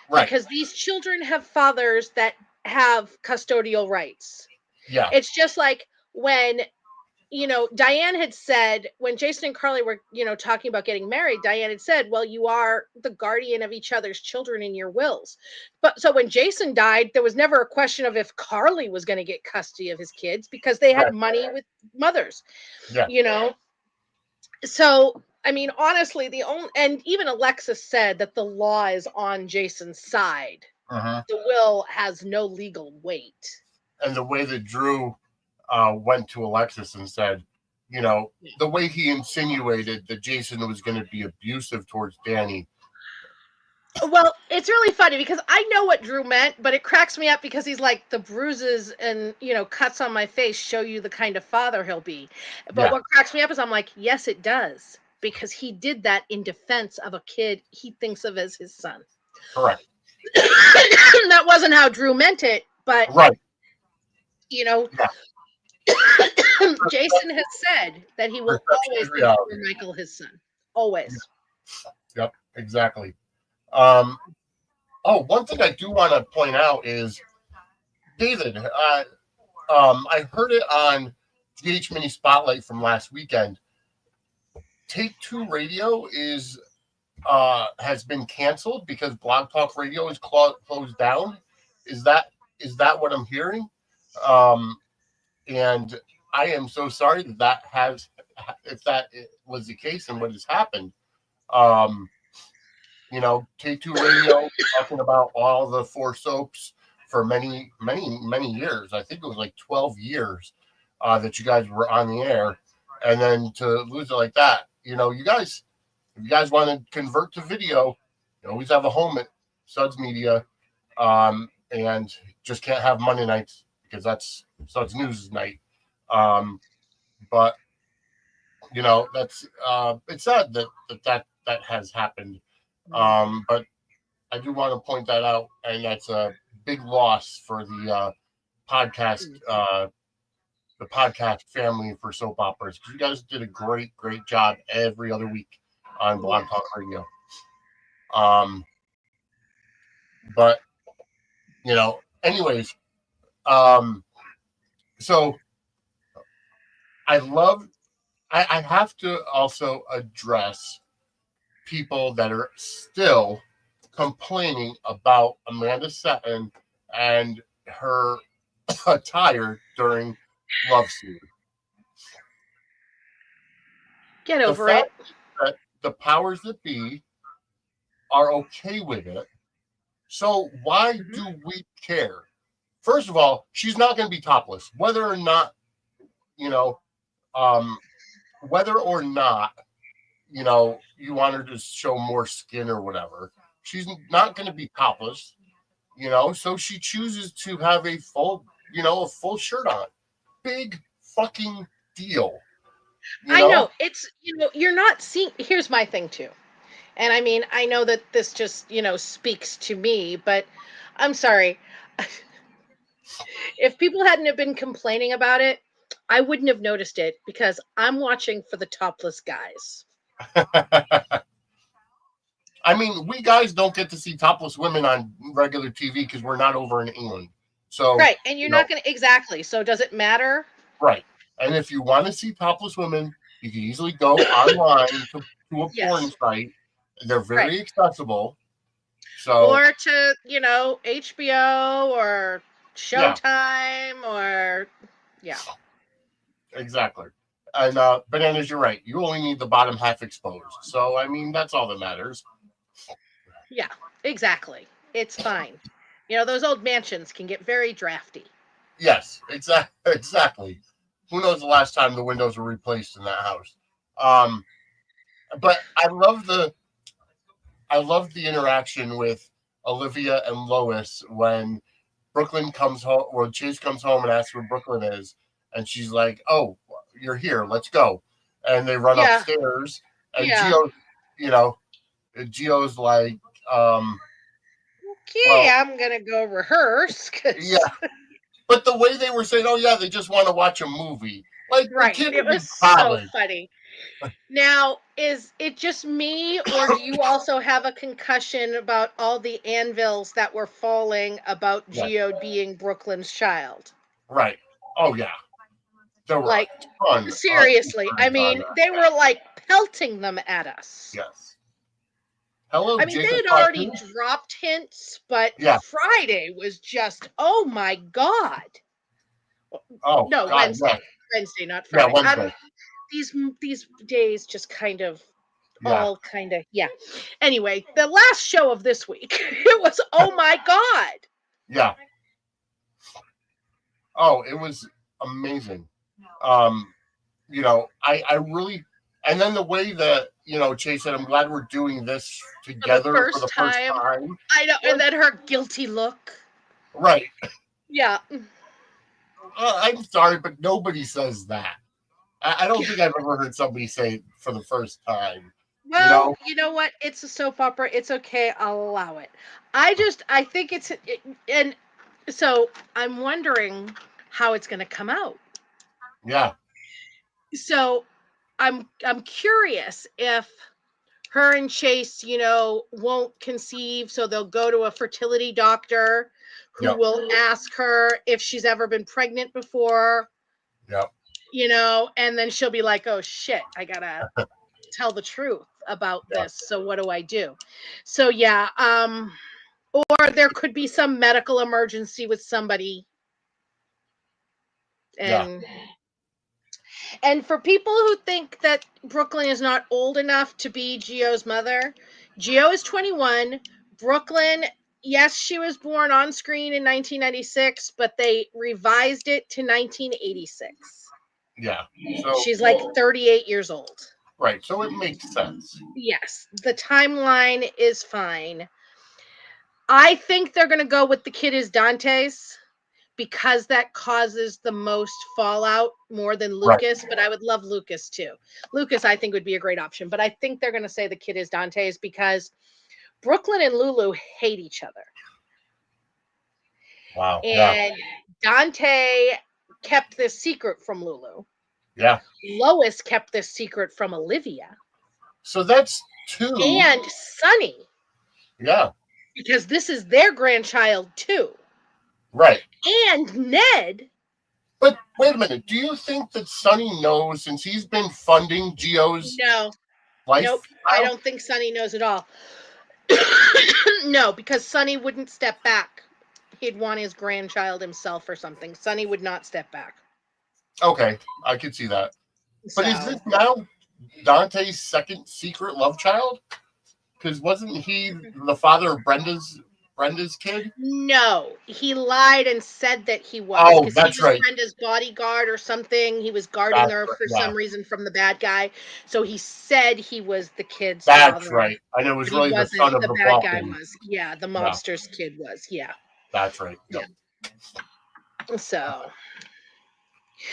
Right. because these children have fathers that have custodial rights. Yeah. It's just like when Diane had said when Jason and Carly were, talking about getting married, Diane had said, well, you are the guardian of each other's children in your wills. But so when Jason died, there was never a question of if Carly was going to get custody of his kids because they had Right. money with mothers, Yeah. you know? So, I mean, honestly, the only, and even Alexis said that the law is on Jason's side. Uh-huh. The will has no legal weight. And the way that Drew went to Alexis and said, the way he insinuated that Jason was going to be abusive towards Danny. Well, it's really funny because I know what Drew meant, but it cracks me up because he's like, the bruises and, cuts on my face show you the kind of father he'll be. But Yeah. what cracks me up is I'm like, yes, it does. Because he did that in defense of a kid he thinks of as his son. Correct. That wasn't how Drew meant it, but, Right. you know, Yeah. Jason has said that he will Perception always is consider reality. Michael his son. Always. Yep. Exactly. Um, one thing I do want to point out is David. I heard it on GH Mini Spotlight from last weekend. Take Two Radio has been canceled because Blog Talk Radio is closed down. Is that is that what I'm hearing? Um, and I am so sorry that has if that was the case and what has happened. Um, Take Two Radio talking about all the four soaps for many, many, many years. I think it was like 12 years that you guys were on the air, and then to lose it like that. You guys, if you guys want to convert to video, you always have a home at Suds Media, and just can't have Monday nights because that's Suds News night. But that's it's sad that has happened. But I do want to point that out, and that's a big loss for podcast the podcast family for soap operas, because you guys did a great job every other week on Blog Yeah. Talk Radio. Um, but anyways, um, so I love. I have to also address people that are still complaining about Amanda Setton and her attire during Love Scene. Get The over fact it. that the powers that be are okay with it, so why Mhm. do we care? First of all, she's not going to be topless, whether or not you know, um, whether or not you want her to show more skin or whatever. She's not going to be topless, so she chooses to have a full shirt on. Big fucking deal, you I know? know it's you're not seeing. Here's my thing too, and I mean I know that this just speaks to me, but I'm sorry. If people hadn't have been complaining about it, I wouldn't have noticed it because I'm watching for the topless guys. I mean, we guys don't get to see topless women on regular TV because we're not over in England. So, Right, and you're you not know, going to exactly. So does it matter? right. And if you want to see topless women, you can easily go online to a porn Yes. site. They're Right. very accessible. So, Or to, HBO or yeah, Showtime or yeah. exactly. And bananas, you're right. You only need the bottom half exposed. So, I mean, that's all that matters. Yeah, exactly. It's fine. Those old mansions can get very drafty. Yes, exactly. Who knows the last time the windows were replaced in that house? Um, but I love the interaction with Olivia and Lois when Brooklyn comes home, when Chase comes home and asks where Brooklyn is, and she's like, "Oh, you're here. Let's go." And they run Yeah, upstairs, and yeah. You know, Gio's like, um, Okay, "Well, I'm gonna go rehearse yeah." because But the way they were saying, "Oh yeah, they just want to watch a movie," like the right. kid It is was in so college, funny. Now, is it just me, or do you also have a concussion about all the anvils that were falling about right? Geo being Brooklyn's child? Right. Oh yeah, there were a Like, ton of seriously, I words on mean, that. they were like pelting them at us. Yes. Hello, I mean, they Jacob had already Cartoon. dropped hints, but Yeah. Friday was just, oh my God. Oh No, God, Wednesday. yes. Wednesday, not Yeah, Friday. Wednesday. These days just kind of Yeah. all kind of yeah. Anyway, the last show of this week, it was oh my God. Yeah. Oh, it was amazing. Um, I really, and then the way that Chase said, "I'm glad we're doing this For the together for first the first time. time." I know, and Like, then her guilty look. right. Yeah. I'm sorry, but nobody says that. I don't think I've ever heard somebody say it for the first time. You Well, know? you know what? It's a soap opera. It's okay. I'll allow it. I think and so I'm wondering how it's going to come out. Yeah. So I'm curious if her and Chase, won't conceive, so they'll go to a fertility doctor who Yep. will ask her if she's ever been pregnant before, Yep. and then she'll be like, "Oh shit, I gotta tell the truth about Yeah. this. So what do I do?" So yeah, or there could be some medical emergency with somebody, Yeah. and for people who think that Brooklyn is not old enough to be Gio's mother, Gio is 21. Brooklyn, yes, she was born on screen in 1996, but they revised it to 1986. Yeah. So She's like 38 years old. right. So it makes sense. Yes, the timeline is fine. I think they're going to go with the kid is Dante's because that causes the most fallout more than Right. Lucas, but I would love Lucas too. Lucas, I think, would be a great option, but I think they're going to say the kid is Dante's because Brooklyn and Lulu hate each other. Wow. Yeah. And Dante kept this secret from Lulu. Yeah. Lois kept this secret from Olivia. So that's two. And Sunny, Yeah. because this is their grandchild too. Right. And Ned. But wait a minute. Do you think that Sonny knows, since he's been funding Geo's No, nope. I lifestyle? don't think Sunny knows at all. No, because Sunny wouldn't step back. He'd want his grandchild himself or something. Sunny would not step back. Okay, I could see that. But is So this now Dante's second secret love child? Because wasn't he the father of Brenda's kid? no, he lied and said that he was Oh, because he that's was right. Brenda's bodyguard or something. He was guarding That's her right. for Yeah, some reason from the bad guy. So he said he was the kid's that's father, right. And it was but he really the wasn't. son of The the bad guy Boston. was. Yeah, the Yeah, mobster's kid was. Yeah, that's right. yeah. Yep. So,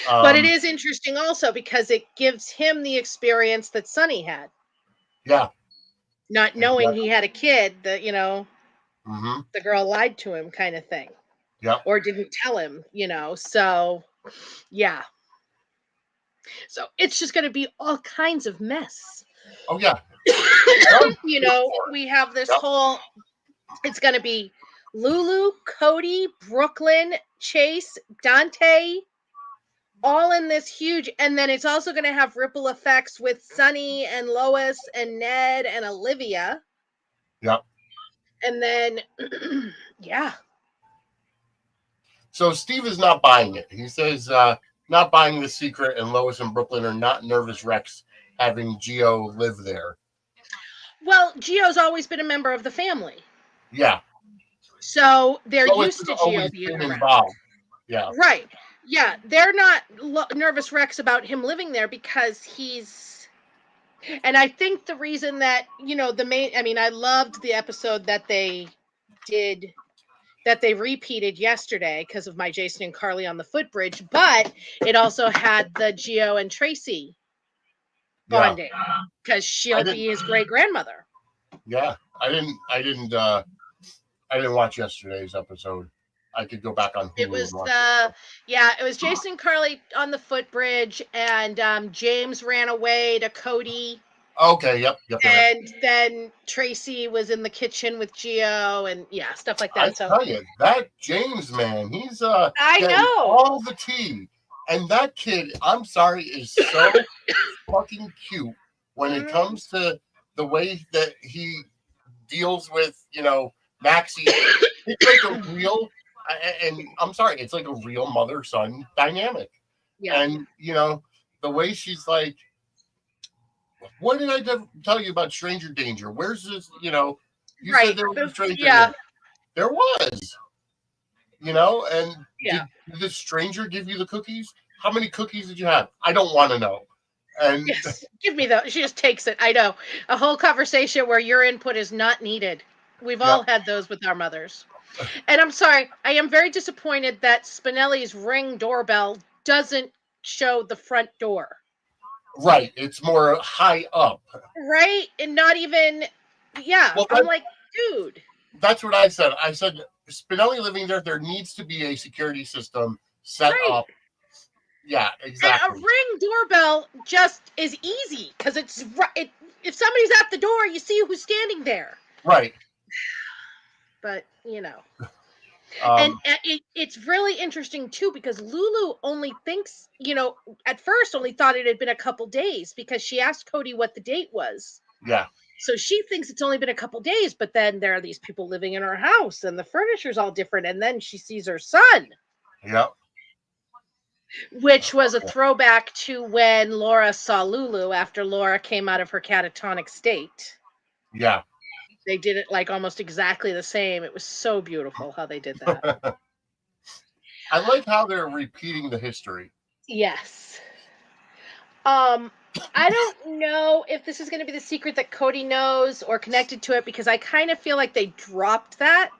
but it Um. is interesting also because it gives him the experience that Sonny had, Yeah. not knowing Exactly. he had a kid. Mm-hmm. The girl lied to him, kind of thing, Yep. or didn't tell him. So yeah. So it's just going to be all kinds of mess. Oh yeah. I'm here for it. We have this Yep. whole, it's going to be Lulu, Cody, Brooklyn, Chase, Dante, all in this huge. And then it's also going to have ripple effects with Sunny and Lois and Ned and Olivia. Yep. And then, yeah. So Steve is not buying it. He says not buying the secret, and Lois and Brooklyn are not nervous wrecks having Geo live there. Well, Gio's always been a member of the family. Yeah. So they're Lois used has to Gio always being been around. involved. Yeah. Right. Yeah, they're not nervous wrecks about him living there because he's. And I think the reason that, the main. I mean, I loved the episode that they did, that they repeated yesterday because of my Jason and Carly on the footbridge, but it also had the Gio and Tracy Yeah. bonding because I she'll didn't. be his great grandmother. Yeah. I didn't watch yesterday's episode. I could go back on It Hulu and was watch it. So. it was Jason and Carly on the footbridge, and James ran away to Cody. Okay. Yep. Yep. Yep. Yep. And then Tracy was in the kitchen with Gio and yeah, stuff like I that. So tell you, that James man, he's I getting know. all the tea. And that kid, I'm sorry, is so fucking cute when it Mhm. comes to the way that he deals with, Maxie. It's like a real, and I'm sorry, it's like a real mother son dynamic. Yeah. And, the way she's like, what did I tell you about stranger danger? Where's this, you said Right. there was a stranger Yeah. there. There was, and Yeah. did the stranger give you the cookies? How many cookies did you have? I don't want to know. And Yes. Give me those. She just takes it. I know. A whole conversation where your input is not needed. We've yeah, all had those with our mothers. And I'm sorry, I am very disappointed that Spinelli's Ring doorbell doesn't show the front door. right. It's more high up. Right? And not even, yeah. Well, I'm like, dude. that's what I said. I said Spinelli living there. There needs to be a security system set Right. up. Yeah, And a exactly. Ring doorbell just is easy because it's right. If somebody's at the door, you see who's standing there. Right. But and Um, it's really interesting too because Lulu only thinks, at first only thought it had been a couple days because she asked Cody what the date was. yeah. So she thinks it's only been a couple days, but then there are these people living in her house and the furniture's all different. And then she sees her son, Yeah. which was a throwback to when Laura saw Lulu after Laura came out of her catatonic state. Yeah. They did it like almost exactly the same. It was so beautiful how they did that. I like how they're repeating the history. Yes. I don't know if this is going to be the secret that Cody knows or connected to it because I kind of feel like they dropped that.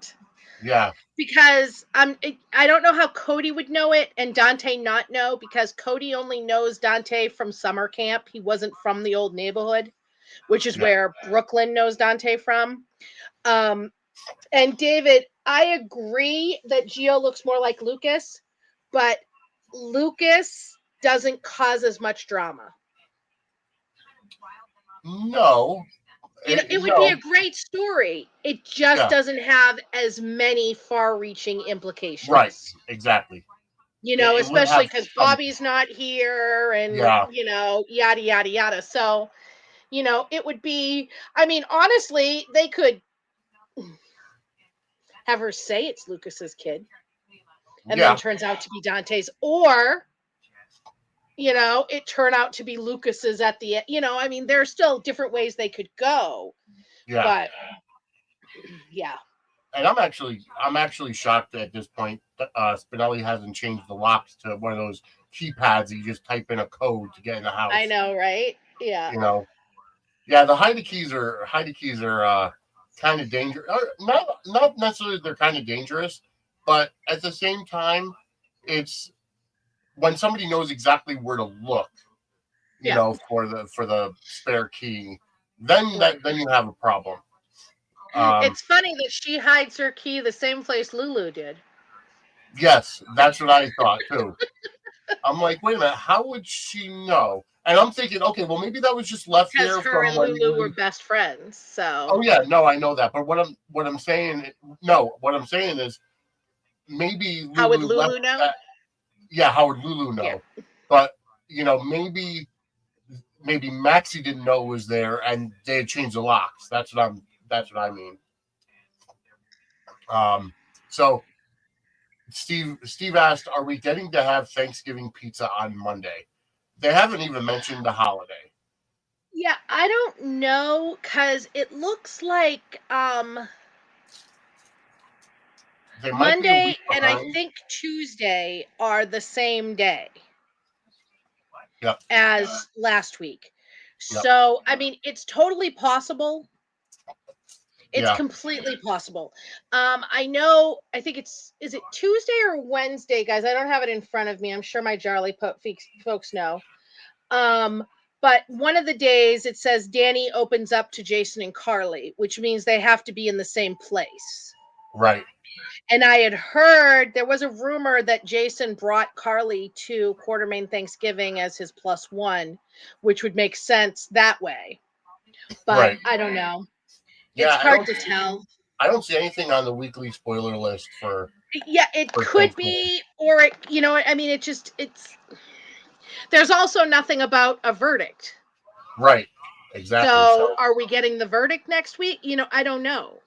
Yeah. Because I don't know how Cody would know it and Dante not know because Cody only knows Dante from summer camp. He wasn't from the old neighborhood, which is Yeah. where Brooklyn knows Dante from. And David, I agree that Gio looks more like Lucas, but Lucas doesn't cause as much drama. No, It would be a no, great story. It just yeah, doesn't have as many far-reaching right, implications. exactly. It would Especially have because some, Bobby's not here and, yeah, yada, yada, yada. So, it would be, I mean, honestly, they could have her say it's Lucas's kid and then yeah, turns out to be Dante's, or, it turn out to be Lucas's at the end. I mean, there are still different ways they could go, yeah. but yeah. And I'm actually shocked at this point. Spinelli hasn't changed the locks to one of those keypads that you just type in a code to get in the I house. know, right? Yeah. You know, yeah, the Heide keys are kind of dangerous. Not necessarily they're kind of dangerous, but at the same time, it's when somebody knows exactly where to look, Yeah. for the spare key, then Right. you have a problem. Um, It's funny that she hides her key the same place Lulu did. yes, that's what I thought too. I'm like, wait a minute, how would she know? And I'm thinking, okay, well, maybe that was just left Because there her from and when Lulu were Lulu. best friends. So Oh yeah, no, I know that. But what I'm saying, no, what I'm saying is maybe how would Lulu left Lulu know? that. Yeah, how would Lulu Yeah. know? But maybe Maxie didn't know it was there, and they had changed the locks. That's what I mean. So Steve asked, "Are we getting to have Thanksgiving pizza on Monday?" They haven't even mentioned the holiday. Yeah, I don't know because it looks like They might be a Monday week and I behind. think Tuesday are the same day Yep, as last week. yep, So, I mean, it's totally possible. It's yeah. completely possible. I know, I think is it Tuesday or Wednesday, guys? I don't have it in front of me. I'm sure my Jarly folks know. Um, but one of the days it says Danny opens up to Jason and Carly, which means they have to be in the same place. Right, And I had heard there was a rumor that Jason brought Carly to Quartermain Thanksgiving as his plus one, which would make sense that way. But right. I don't know. It's Yeah, hard to tell. I don't see anything on the weekly spoiler list Yeah, it for could Thanksgiving. be, or I mean, it's, there's also nothing about a verdict. Right, exactly. So So are we getting the verdict next week? I don't know.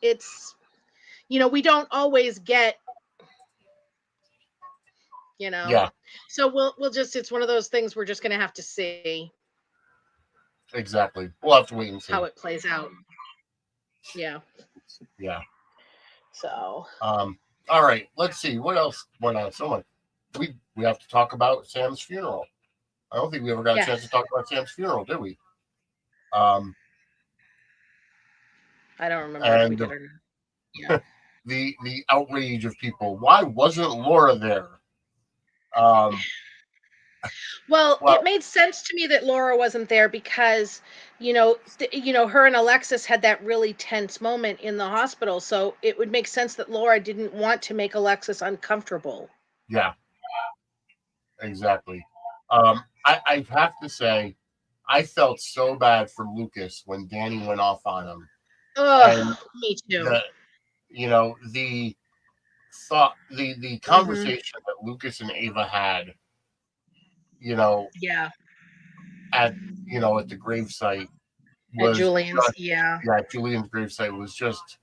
We don't always get, you know, yeah, so we'll just, it's one of those things we're just going to have to see exactly. We'll have to wait and how see. it plays out. Yeah. Yeah. So, Um. All right. Let's see what else went on. So much. We have to talk about Sam's funeral. I don't think we ever got a chance to yes, talk about Sam's funeral, did we? Um. I don't remember if we And did or not. Yeah. the outrage of people. Why wasn't Laura there? Um. Well, it Well, made sense to me that Laura wasn't there because, her and Alexis had that really tense moment in the hospital. So it would make sense that Laura didn't want to make Alexis uncomfortable. yeah, exactly. I have to say, I felt so bad for Lucas when Danny went off on him, and Ugh, me too. the the thought the Hmm. conversation that Lucas and Ava had, you know, Yeah. at at the gravesite At was Julian's. just Yeah. yeah, Julian's gravesite was just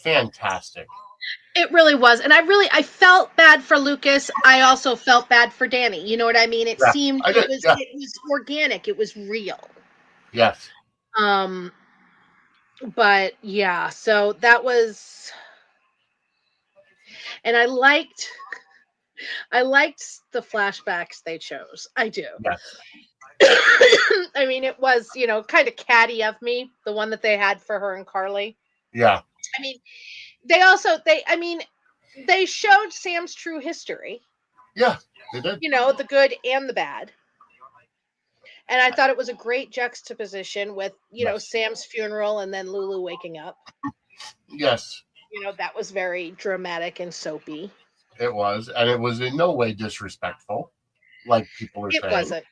fantastic. It really was. And I felt bad for Lucas. I also felt bad for Danny. You know what I mean? It Yeah, seemed I did. Yeah, it was organic. It was real. yes, Um, but yeah, so that was, and I liked the flashbacks they chose. I do. yes, I mean, it was, kind of catty of me, the one that they had for her and Carly. yeah, I mean, I mean, they showed Sam's true history, yeah. They did. the good and the bad. And I thought it was a great juxtaposition with, Yes, Sam's funeral and then Lulu waking up. yes, That was very dramatic and soapy. It was, and it was in no way disrespectful, like people are It saying. wasn't.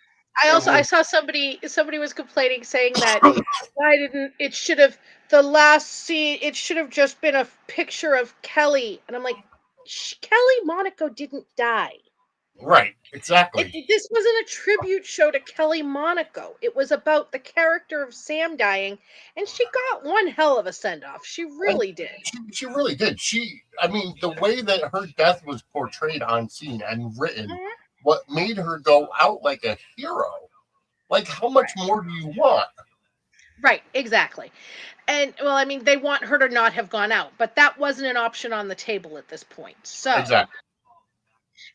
It I was saw somebody was complaining saying that why didn't it should have the last scene it should have just been a picture of Kelly, and I'm like, Kelly Monaco didn't die. right, exactly. This wasn't a tribute show to Kelly Monaco. It was about the character of Sam dying, and she got one hell of a send off. She And really did. she really did. I mean, the way that her death was portrayed on scene and written, Mhm. what made her go out like a hero. Like, how much Right. more do you want? Right, exactly. And well, I mean, they want her to not have gone out, but that wasn't an option on the table at this point. So, Exactly.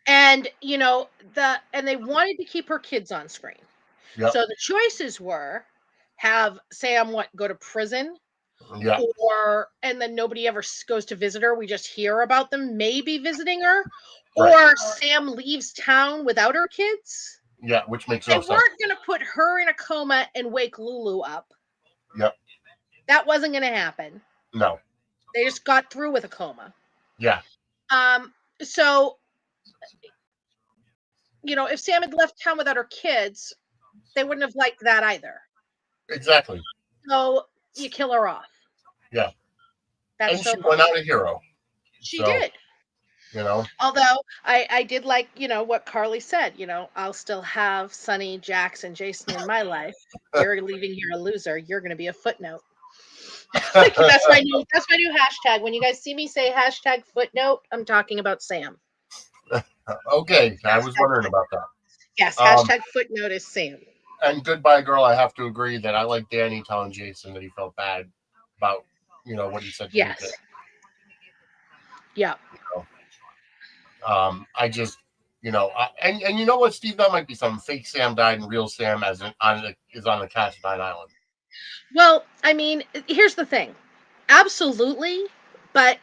and and they wanted to keep her kids on screen. Yep. So the choices were have Sam go to prison, Yeah. or and then nobody ever goes to visit her. We just hear about them maybe visiting her, Right. or Sam leaves town without her kids. Yeah. Which makes They no sense. weren't going to put her in a coma and wake Lulu up. Yep. That wasn't going to happen. No. They just got through with a coma. Yeah. Um, so if Sam had left town without her kids, they wouldn't have liked that either. Exactly. So you kill her off. Yeah. That's And she so went bad. out a hero. She So, did. you know, Although I did like, what Carly said, I'll still have Sonny, Jax, and Jason in my life. You're leaving here a loser. You're going to be a footnote. Like, that's my new hashtag. When you guys see me say hashtag footnote, I'm talking about Sam. okay. I was Hashtag wondering footnote. about that. Yes, Um, hashtag footnote is Sam. and Goodbye Girl, I have to agree that I like Danny telling Jason that he felt bad about, what he said to Lucas. Yes. Yeah. I just, and you know what, Steve, that might be something. Fake Sam died and real Sam is on the Cassadine Island. Well, I mean, here's the thing. Absolutely, but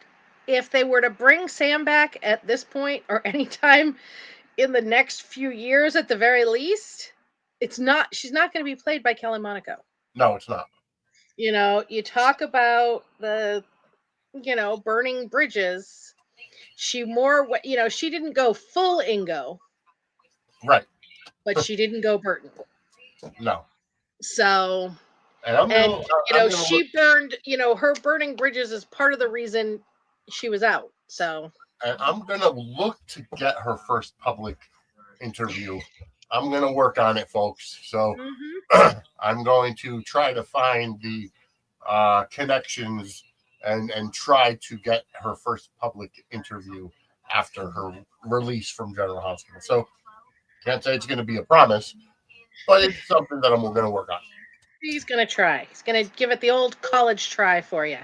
if they were to bring Sam back at this point or anytime in the next few years at the very least, she's not going to be played by Kelly Monaco. No, it's not. You talk about the, burning bridges. She didn't go full Ingo, Right. but she didn't go Burton. No. So, And I'm and gonna I'm gonna look she burned, her burning bridges is part of the reason she was out. So, and I'm gonna look to get her first public interview. I'm gonna work on it, folks. So mhm. I'm going to try to find the connections and try to get her first public interview after her release from General Hospital. So can't say it's going to be a promise, but it's something that I'm going to work on. He's gonna try. He's gonna give it the old college try for you.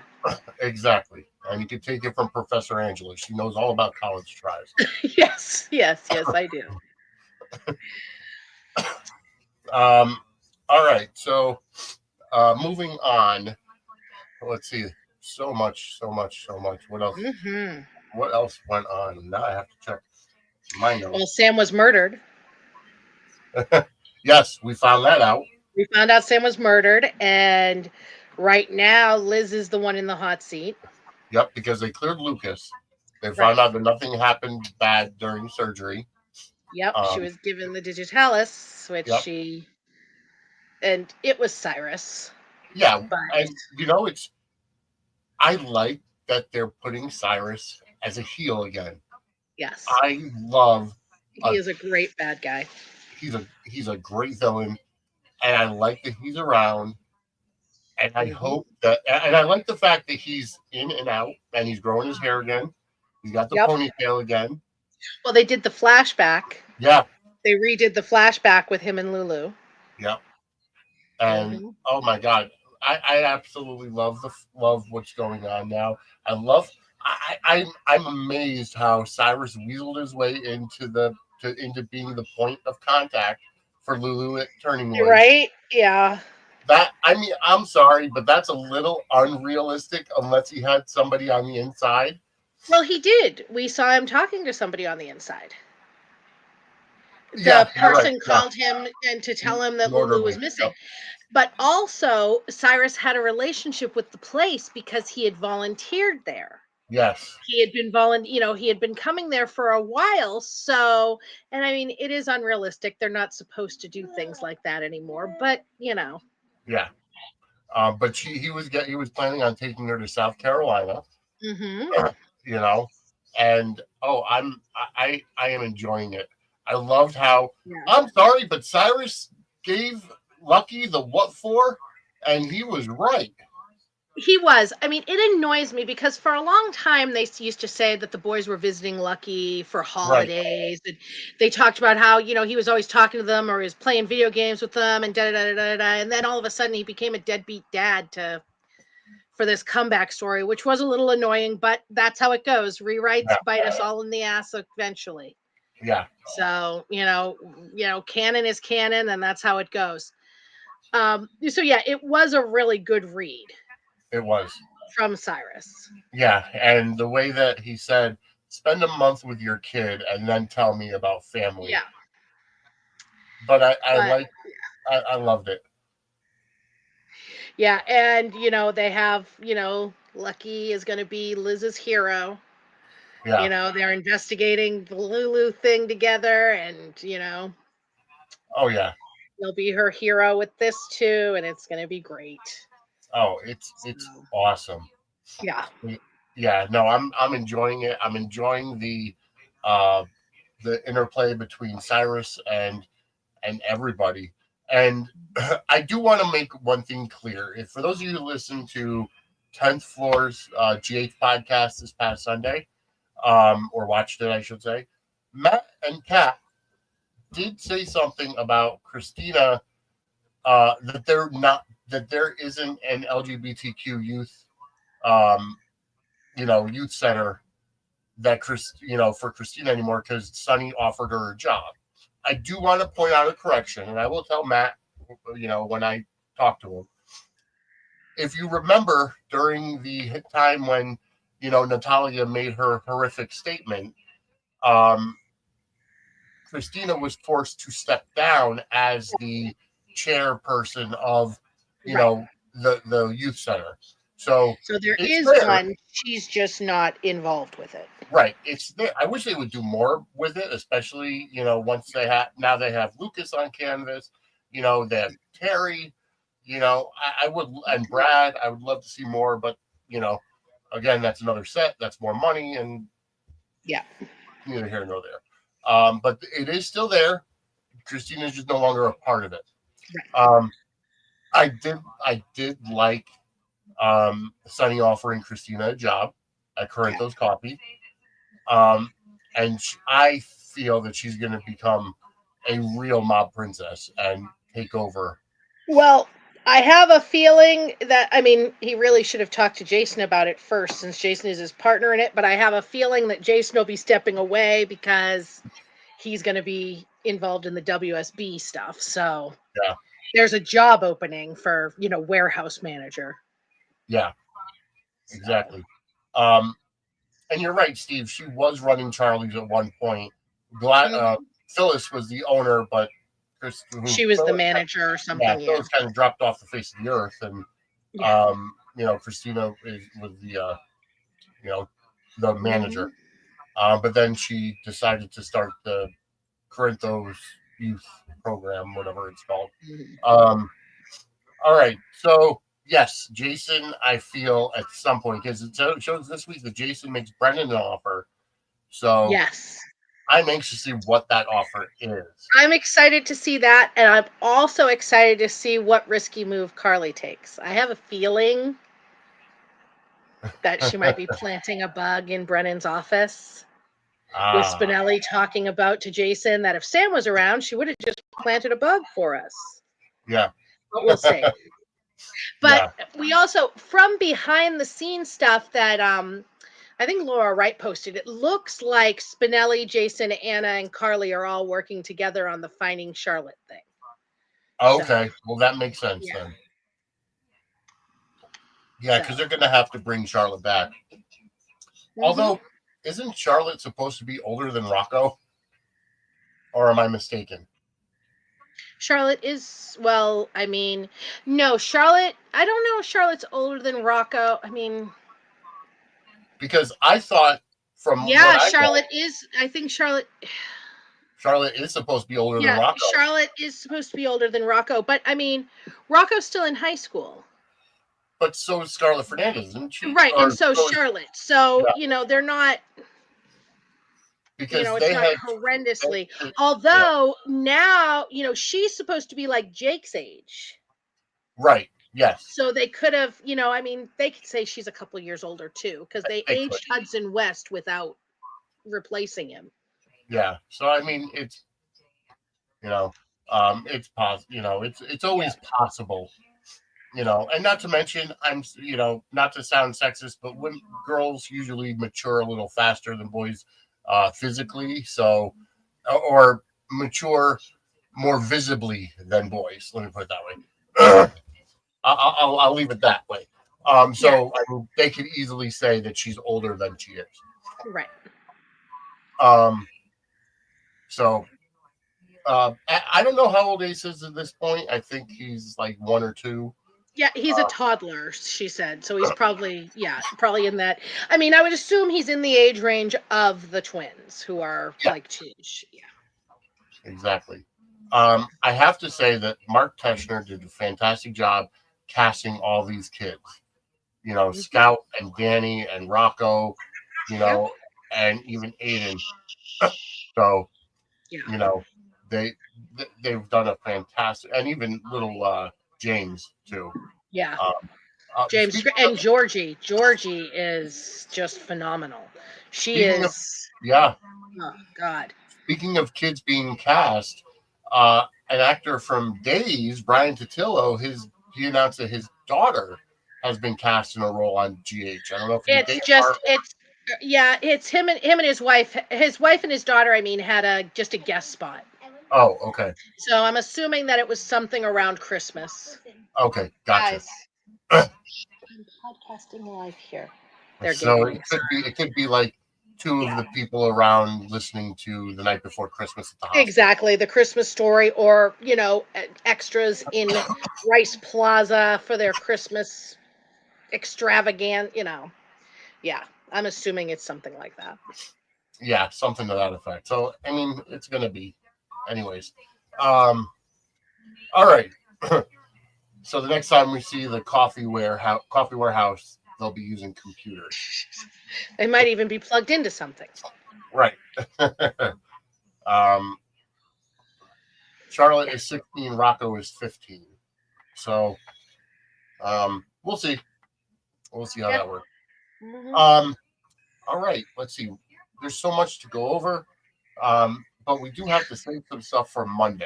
Exactly. And you can take it from Professor Angela. She knows all about college tries. Yes, yes, yes, I do. All right. So moving on. Let's see. So much, so much, so much. What else? Hmm. What else went on? Now I have to check my Well, notes. Sam was murdered. Yes, we found that out. We found out Sam was murdered, and right now Liz is the one in the hot seat. Yep, because they cleared Lucas. They found Right. out that nothing happened bad during surgery. Yep. She Um, was given the digitalis, which yep. and it was Cyrus. Yeah, But and it's I like that they're putting Cyrus as a heel again. yes, I love he a is a great bad guy. he's a great villain, and I like that he's around. And I Hmm. hope and I like the fact that he's in and out, and he's growing his hair again. He's got the Yep. ponytail again. Well, they did the flashback. Yeah, They redid the flashback with him and Lulu. yeah. And Hmm. oh my god, I absolutely love what's going on now. I love I'm amazed how Cyrus weaseled his way into being the point of contact for Lulu at Turning Woods. Right? Yeah. That, I mean, I'm sorry, but that's a little unrealistic unless he had somebody on the inside. Well, he did. We saw him talking to somebody on the inside. Yeah, The you're right. person Yeah, called him and to tell him that the Lulu was orderly. missing. Yep. But also, Cyrus had a relationship with the place because he had volunteered there. Yes. He had been he had been coming there for a while. So, and I mean, it is unrealistic. They're not supposed to do things like that anymore. But Yeah. But he was planning on taking her to South Carolina. hmm You know, and I am enjoying it. I loved how yeah. I'm sorry, but Cyrus gave Lucky the what for, and he was right. He was. I mean, it annoys me because for a long time they used to say that the boys were visiting Lucky for Right. holidays, and they talked about how he was always talking to them or he was playing video games with them, and da da da da da. And then all of a sudden he became a deadbeat dad to for this comeback story, which was a little annoying, but that's how it goes. Rewrites Yeah. bite us all in the ass eventually. Yeah. So canon is canon, and that's how it goes. So yeah, it was a really good read It was. from Cyrus. Yeah, and the way that he said, spend a month with your kid and then tell me about family. Yeah, But I but like I loved it. yeah, and they have, Lucky is going to be Liz's hero. Yeah. They're investigating the Lulu thing together, and Oh yeah. he'll be her hero with this too, and it's going to be great. Oh, it's So, awesome. yeah. Yeah, no, I'm enjoying it. I'm enjoying uh the interplay between Cyrus and everybody. And I do want to make one thing clear. If for those of you who listen to 10th Floor's GH podcast this past Sunday, or watched it, I should say, Matt and Kat did say something about Christina, that there isn't an LGBTQ youth, um, youth center that for Christina anymore because Sonny offered her a job. I do want to point out a correction, and I will tell Matt, when I talk to him. If you remember during the time when, Natalia made her horrific statement, um, Christina was forced to step down as the chairperson of, Right. the youth center. So So there it's is there. one. She's just not involved with it. Right. It's there. I wish they would do more with it, especially, once they have Lucas on canvas, they have Terry, I would, and Brad, I would love to see more, but, you know, again, that's another set, that's more money, and Yeah. neither here nor there. But it is still there. Christina's just no longer a part of it. Right. Um, I did like, Sunny offering Christina a job at Yeah. Corinthos Coffee. Um, and I feel that she's going to become a real mob princess and take over. Well, I have a feeling that I mean he really should have talked to Jason about it first, since Jason is his partner in it. But I have a feeling that Jason will be stepping away because he's going to be involved in the WSB stuff. So Yeah, there's a job opening for warehouse manager. yeah, So exactly. Um, and you're right, Steve. She was running Charlie's at one point. Glad mhm. Phyllis was the owner, but She was the Phyllis, manager or yeah, something. Yeah. Phyllis kind of dropped off the face of the earth, and Yeah. Christina was you know the manager. hmm But then she decided to start the Corinthos youth program, whatever it's called. hmm Um, all right. So, yes, Jason, I feel at some point, because it shows this week that Jason makes Brendan an offer. So, Yes. I'm anxious to see what that offer is. I'm excited to see that, and I'm also excited to see what risky move Carly takes. I have a feeling that she might be planting a bug in Brennan's office, with Ah, Spinelli talking about to Jason that if Sam was around, she would have just planted a bug for us. yeah, But we'll see. But yeah. we also, from behind the scenes stuff that I think Laura Wright posted, it looks like Spinelli, Jason, Anna, and Carly are all working together on the Finding Charlotte thing. So Okay. Well, that makes sense yeah. then. Yeah, So because they're going to have to bring Charlotte back. hmm Although, isn't Charlotte supposed to be older than Rocco? Or am I mistaken? Charlotte is, well, I mean, no, Charlotte, I don't know if Charlotte's older than Rocco. I mean, because I thought from what Yeah, I know, Charlotte is. I think Charlotte. Charlotte is supposed to be older than Yeah, Rocco. Charlotte is supposed to be older than Rocco, but I mean, Rocco's still in high school. But so is Scarlett Fernandez, isn't she? Right, and Or so so is, Charlotte. So, yeah, they're not, because it's they not had, horrendously. yeah, Although now, she's supposed to be like Jake's age. right, yes, So they could have, I mean, they could say she's a couple years older too, because they they could, aged Hudson West without replacing him. yeah. So I mean, you know, it's possible, it's Yeah. always possible, and not to mention, not to sound sexist, but when girls usually mature a little faster than boys, physically, so, or mature more visibly than boys. Let me put it that way. I'll leave it that way. Yeah. So I mean, they could easily say that she's older than she is. Right. Um, so I don't know how old Ace is at this point. I think he's like 1 or 2. Yeah, he's a toddler, she said. So he's probably, probably in that. I mean, I would assume he's in the age range of the twins who are Yeah, like two-ish. Yeah. exactly. I have to say that Mark Teschner did a fantastic job casting all these kids. Hmm. Scout and Danny and Rocco, you Yep. know, and even Aiden. So, Yeah. you know, they they've done a fantastic, and even little James too. Yeah. Um, James speaking of and Georgie. Georgie is just phenomenal. She speaking of is. yeah, Oh God. speaking of kids being cast, an actor from Days, Brian Totillo, he announced that his daughter has been cast in a role on GH. I don't know if you It's date just her. it's yeah, it's him and his wife. His wife and his daughter, I mean, had just a guest spot. Oh, okay, So I'm assuming that it was something around Christmas. okay, gotcha. Guys, I'm podcasting live here. They're So giggling. it could be like two of Yeah. the people around listening to The Night Before Christmas at the hospital. Exactly. The Christmas Story, or, extras in Rice Plaza for their Christmas extravagant, Yeah. I'm assuming it's something like that. Yeah, something to that effect. So I mean, it's gonna be, anyways. Um, all right. So the next time we see the coffee warehouse, they'll be using computers. They might even be plugged into something. Right. um, Charlotte Yeah. is 16. Rocco is 15. So we'll see. We'll see how Yeah. that works. Hmm. Um, all right. Let's see. There's so much to go over, but we do have to save some stuff for Monday.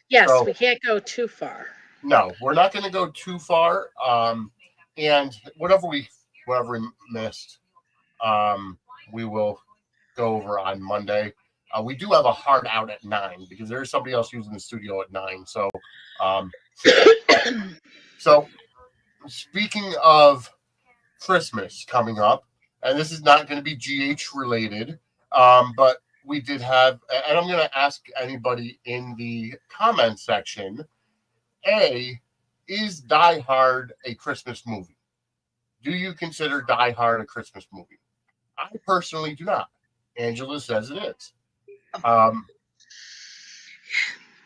Yes, So we can't go too far. no, we're not going to go too far. And whatever we missed, um, we will go over on Monday. We do have a hard out at 9 because there is somebody else using the studio at 9. So, um, so speaking of Christmas coming up, and this is not going to be GH related, but we did have, and I'm going to ask anybody in the comment section: A, is Die Hard a Christmas movie? Do you consider Die Hard a Christmas movie? I personally do not. Angela says it is. Um,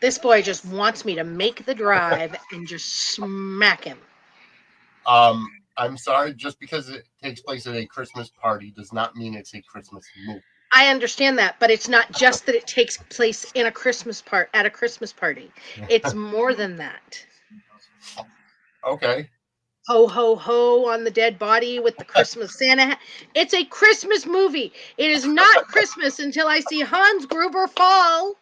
This boy just wants me to make the drive and just smack him. I'm sorry, just because it takes place at a Christmas party does not mean it's a Christmas movie. I understand that, but it's not just that it takes place in at a Christmas party. It's more than that. Okay. Ho ho ho on the dead body with the Christmas Santa. It's a Christmas movie. It is not Christmas until I see Hans Gruber fall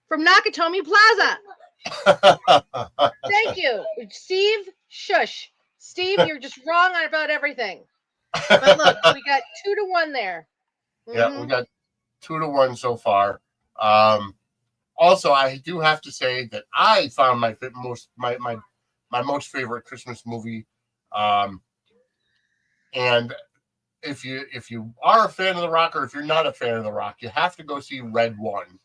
from Nakatomi Plaza. Thank you, Steve. Shush, Steve. You're just wrong about everything. But look, we got 2-1 there. Yeah, we Hmm. got 2-1 so far. Um, Also, I do have to say that I found my most favorite Christmas movie. Um, and if you are a fan of The Rock, or if you're not a fan of The Rock, you have to go see Red One,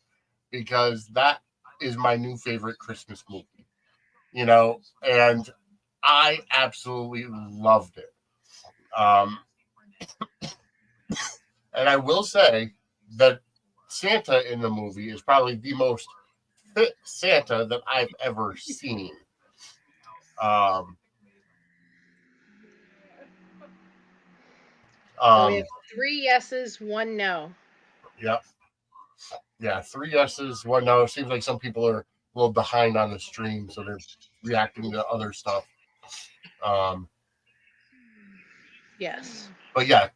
because that is my new favorite Christmas movie. And I absolutely loved it. Um, And I will say that Santa in the movie is probably the most fit Santa that I've ever seen. Um, So we have um, 3 yeses, 1 no. yeah, yeah, three yeses, one no. It seems like some people are a little behind on the stream, so they're reacting to other stuff. Um, Yes. but yeah,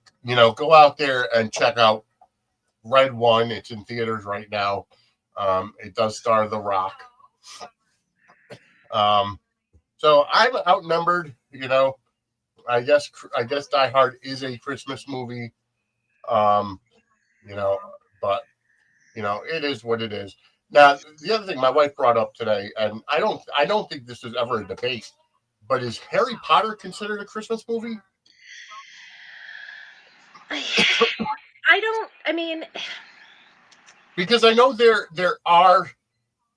go out there and check out Red One. It's in theaters right now. It does star The Rock. Um, so I'm outnumbered. I guess Die Hard is a Christmas movie. Um, you know, but it is what it is. Now, the other thing my wife brought up today, and I don't think this is ever a debate, but is Harry Potter considered a Christmas movie? I don't. I mean, Because I know there are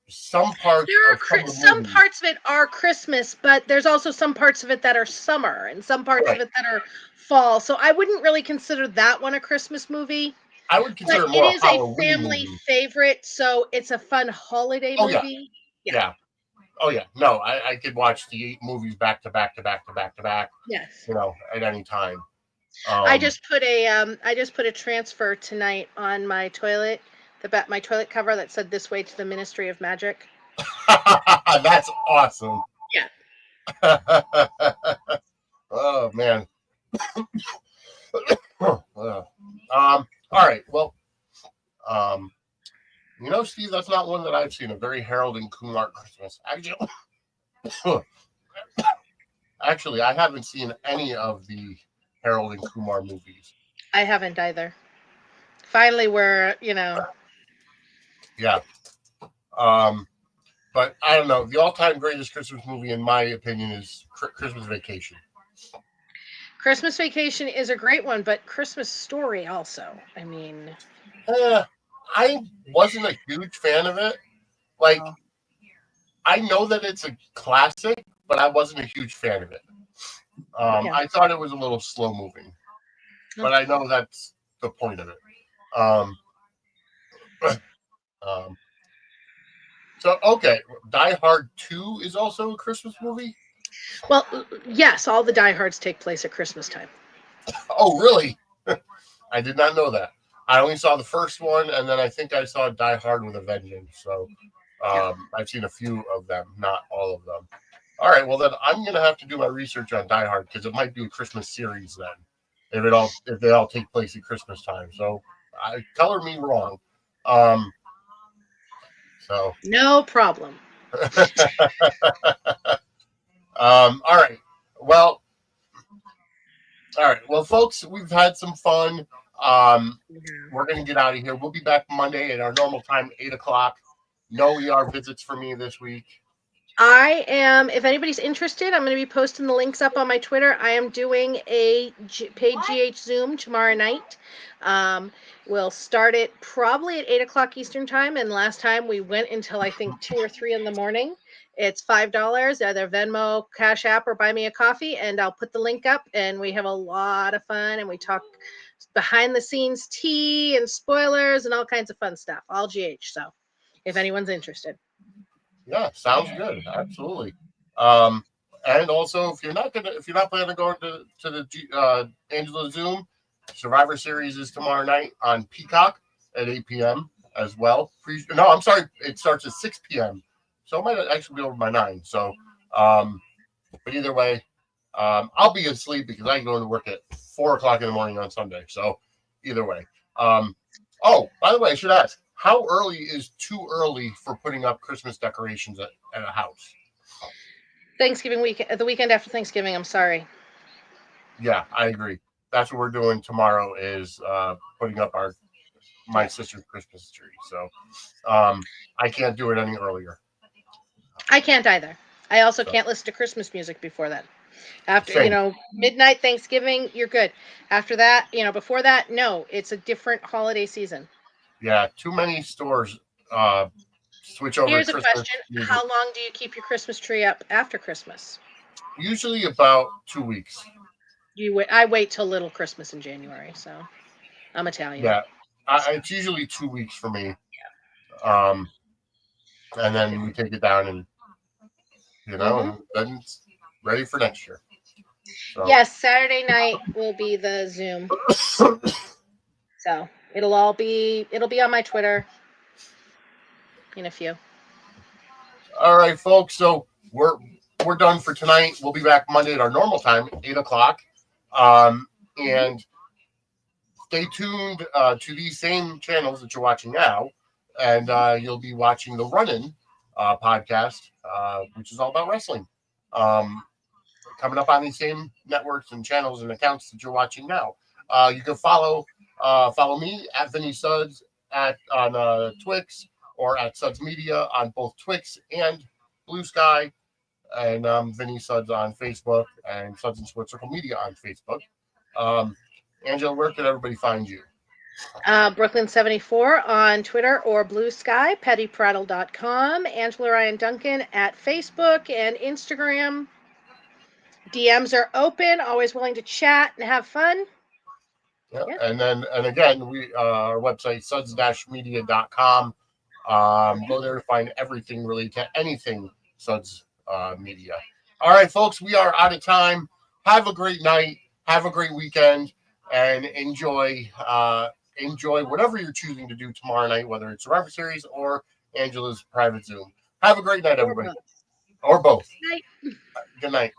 some parts there of some are of the some movies. parts of it are Christmas, but there's also some parts of it that are summer and some parts of Right. it that are fall. So I wouldn't really consider that one a Christmas movie, I would but consider it it more a is a Halloween family movie. favorite, so it's a fun holiday Oh yeah, movie. Yeah. yeah. Oh yeah. No, I could watch the movies back to back to back to back to back. Yes. At any time. I Um, just put a transfer tonight on my toilet, my toilet cover that said "This way to the Ministry of Magic." that's awesome. Yeah. Oh man. All right. Well, um, Steve, that's not one that I've seen. A very Harold and Kumar Christmas. Actually, I haven't seen any of the Harold and Kumar movies. I haven't either. Finally, we're. Yeah. Um, but I don't know. The all-time greatest Christmas movie, in my opinion, is Christmas Vacation. Christmas Vacation is a great one, but Christmas Story also. I mean, Uh, I wasn't a huge fan of it. Like, oh, I know that it's a classic, but I wasn't a huge fan of it. yeah. I thought it was a little slow moving, Oh. but I know that's the point of it. Um, um, so okay, Die Hard 2 is also a Christmas movie. Well, yes, all the diehards take place at Christmas time. Oh, really? I did not know that. I only saw the first one, and then I think I saw Die Hard with a Vengeance. So Yeah. I've seen a few of them, not all of them. All right, well then I'm gonna have to do my research on Die Hard because it might be a Christmas series then, if they all take place at Christmas time. So color me wrong. Um, so No problem. all right, well, all right, well, folks, we've had some fun. Yeah. We're gonna get out of here. We'll be back Monday at our normal time, 8 o'clock. No ER visits for me this week. I am, if anybody's interested, I'm going to be posting the links up on my Twitter. I am doing a paid GH Zoom tomorrow night. We'll start it probably at 8 o'clock Eastern time. And last time we went until I think 2 or 3 in the morning. It's $5, either Venmo, Cash App, or buy me a coffee. And I'll put the link up. And we have a lot of fun. And we talk behind the scenes tea and spoilers and all kinds of fun stuff. All GH. So if anyone's interested. Yeah, sounds good. Absolutely. Um, and also, if you're not planning on going to the Angela Zoom, Survivor Series is tomorrow night on Peacock at 8 p.m. as well. No, I'm sorry, it starts at 6 p.m. So it might actually be over by 9. So, but either way, I'll be asleep because I go to work at 4 o'clock in the morning on Sunday. So either way. Um, oh, by the way, I should ask, how early is too early for putting up Christmas decorations at a house? Thanksgiving week, the weekend after Thanksgiving. I'm sorry. Yeah, I agree. That's what we're doing tomorrow is putting up my Yeah. sister's Christmas tree. So I can't do it any earlier. I can't either. I also So can't listen to Christmas music before that. After, same. midnight Thanksgiving, you're good. After that, before that, no, it's a different holiday season. Yeah, too many stores uh, switch over to Here's a Christmas question. music. How long do you keep your Christmas tree up after Christmas? Usually about 2 weeks. I wait till little Christmas in January, so. I'm Italian. Yeah, it's usually 2 weeks for me. Um, and then we take it down, and Mm-hmm. and then it's ready for next year. So, Yes, Saturday night will be the Zoom. So it'll be on my Twitter in a few. all right, folks. So we're done for tonight. We'll be back Monday at our normal time, 8 o'clock. And stay tuned to these same channels that you're watching now, and you'll be watching the Run-In podcast, which is all about wrestling. Coming up on these same networks and channels and accounts that you're watching now. You can follow me at Vinnie Suds on Twix, or at Suds Media on both Twix and Blue Sky, and Vinnie Suds on Facebook, and Suds and Split Circle Media on Facebook. Angela, where can everybody find you? Brooklyn 74 on Twitter or Blue Sky, pettyprattle.com, Angela Ryan Duncan at Facebook and Instagram. DMs are open, always willing to chat and have fun. Yeah. Yeah. And again, our website, suds-media.com. Go there to find everything related to anything Suds Media. All right, folks, we are out of time. Have a great night. Have a great weekend, and enjoy whatever you're choosing to do tomorrow night, whether it's Survivor Series or Angela's private Zoom. Have a great night, everybody, or both. Night. Good night.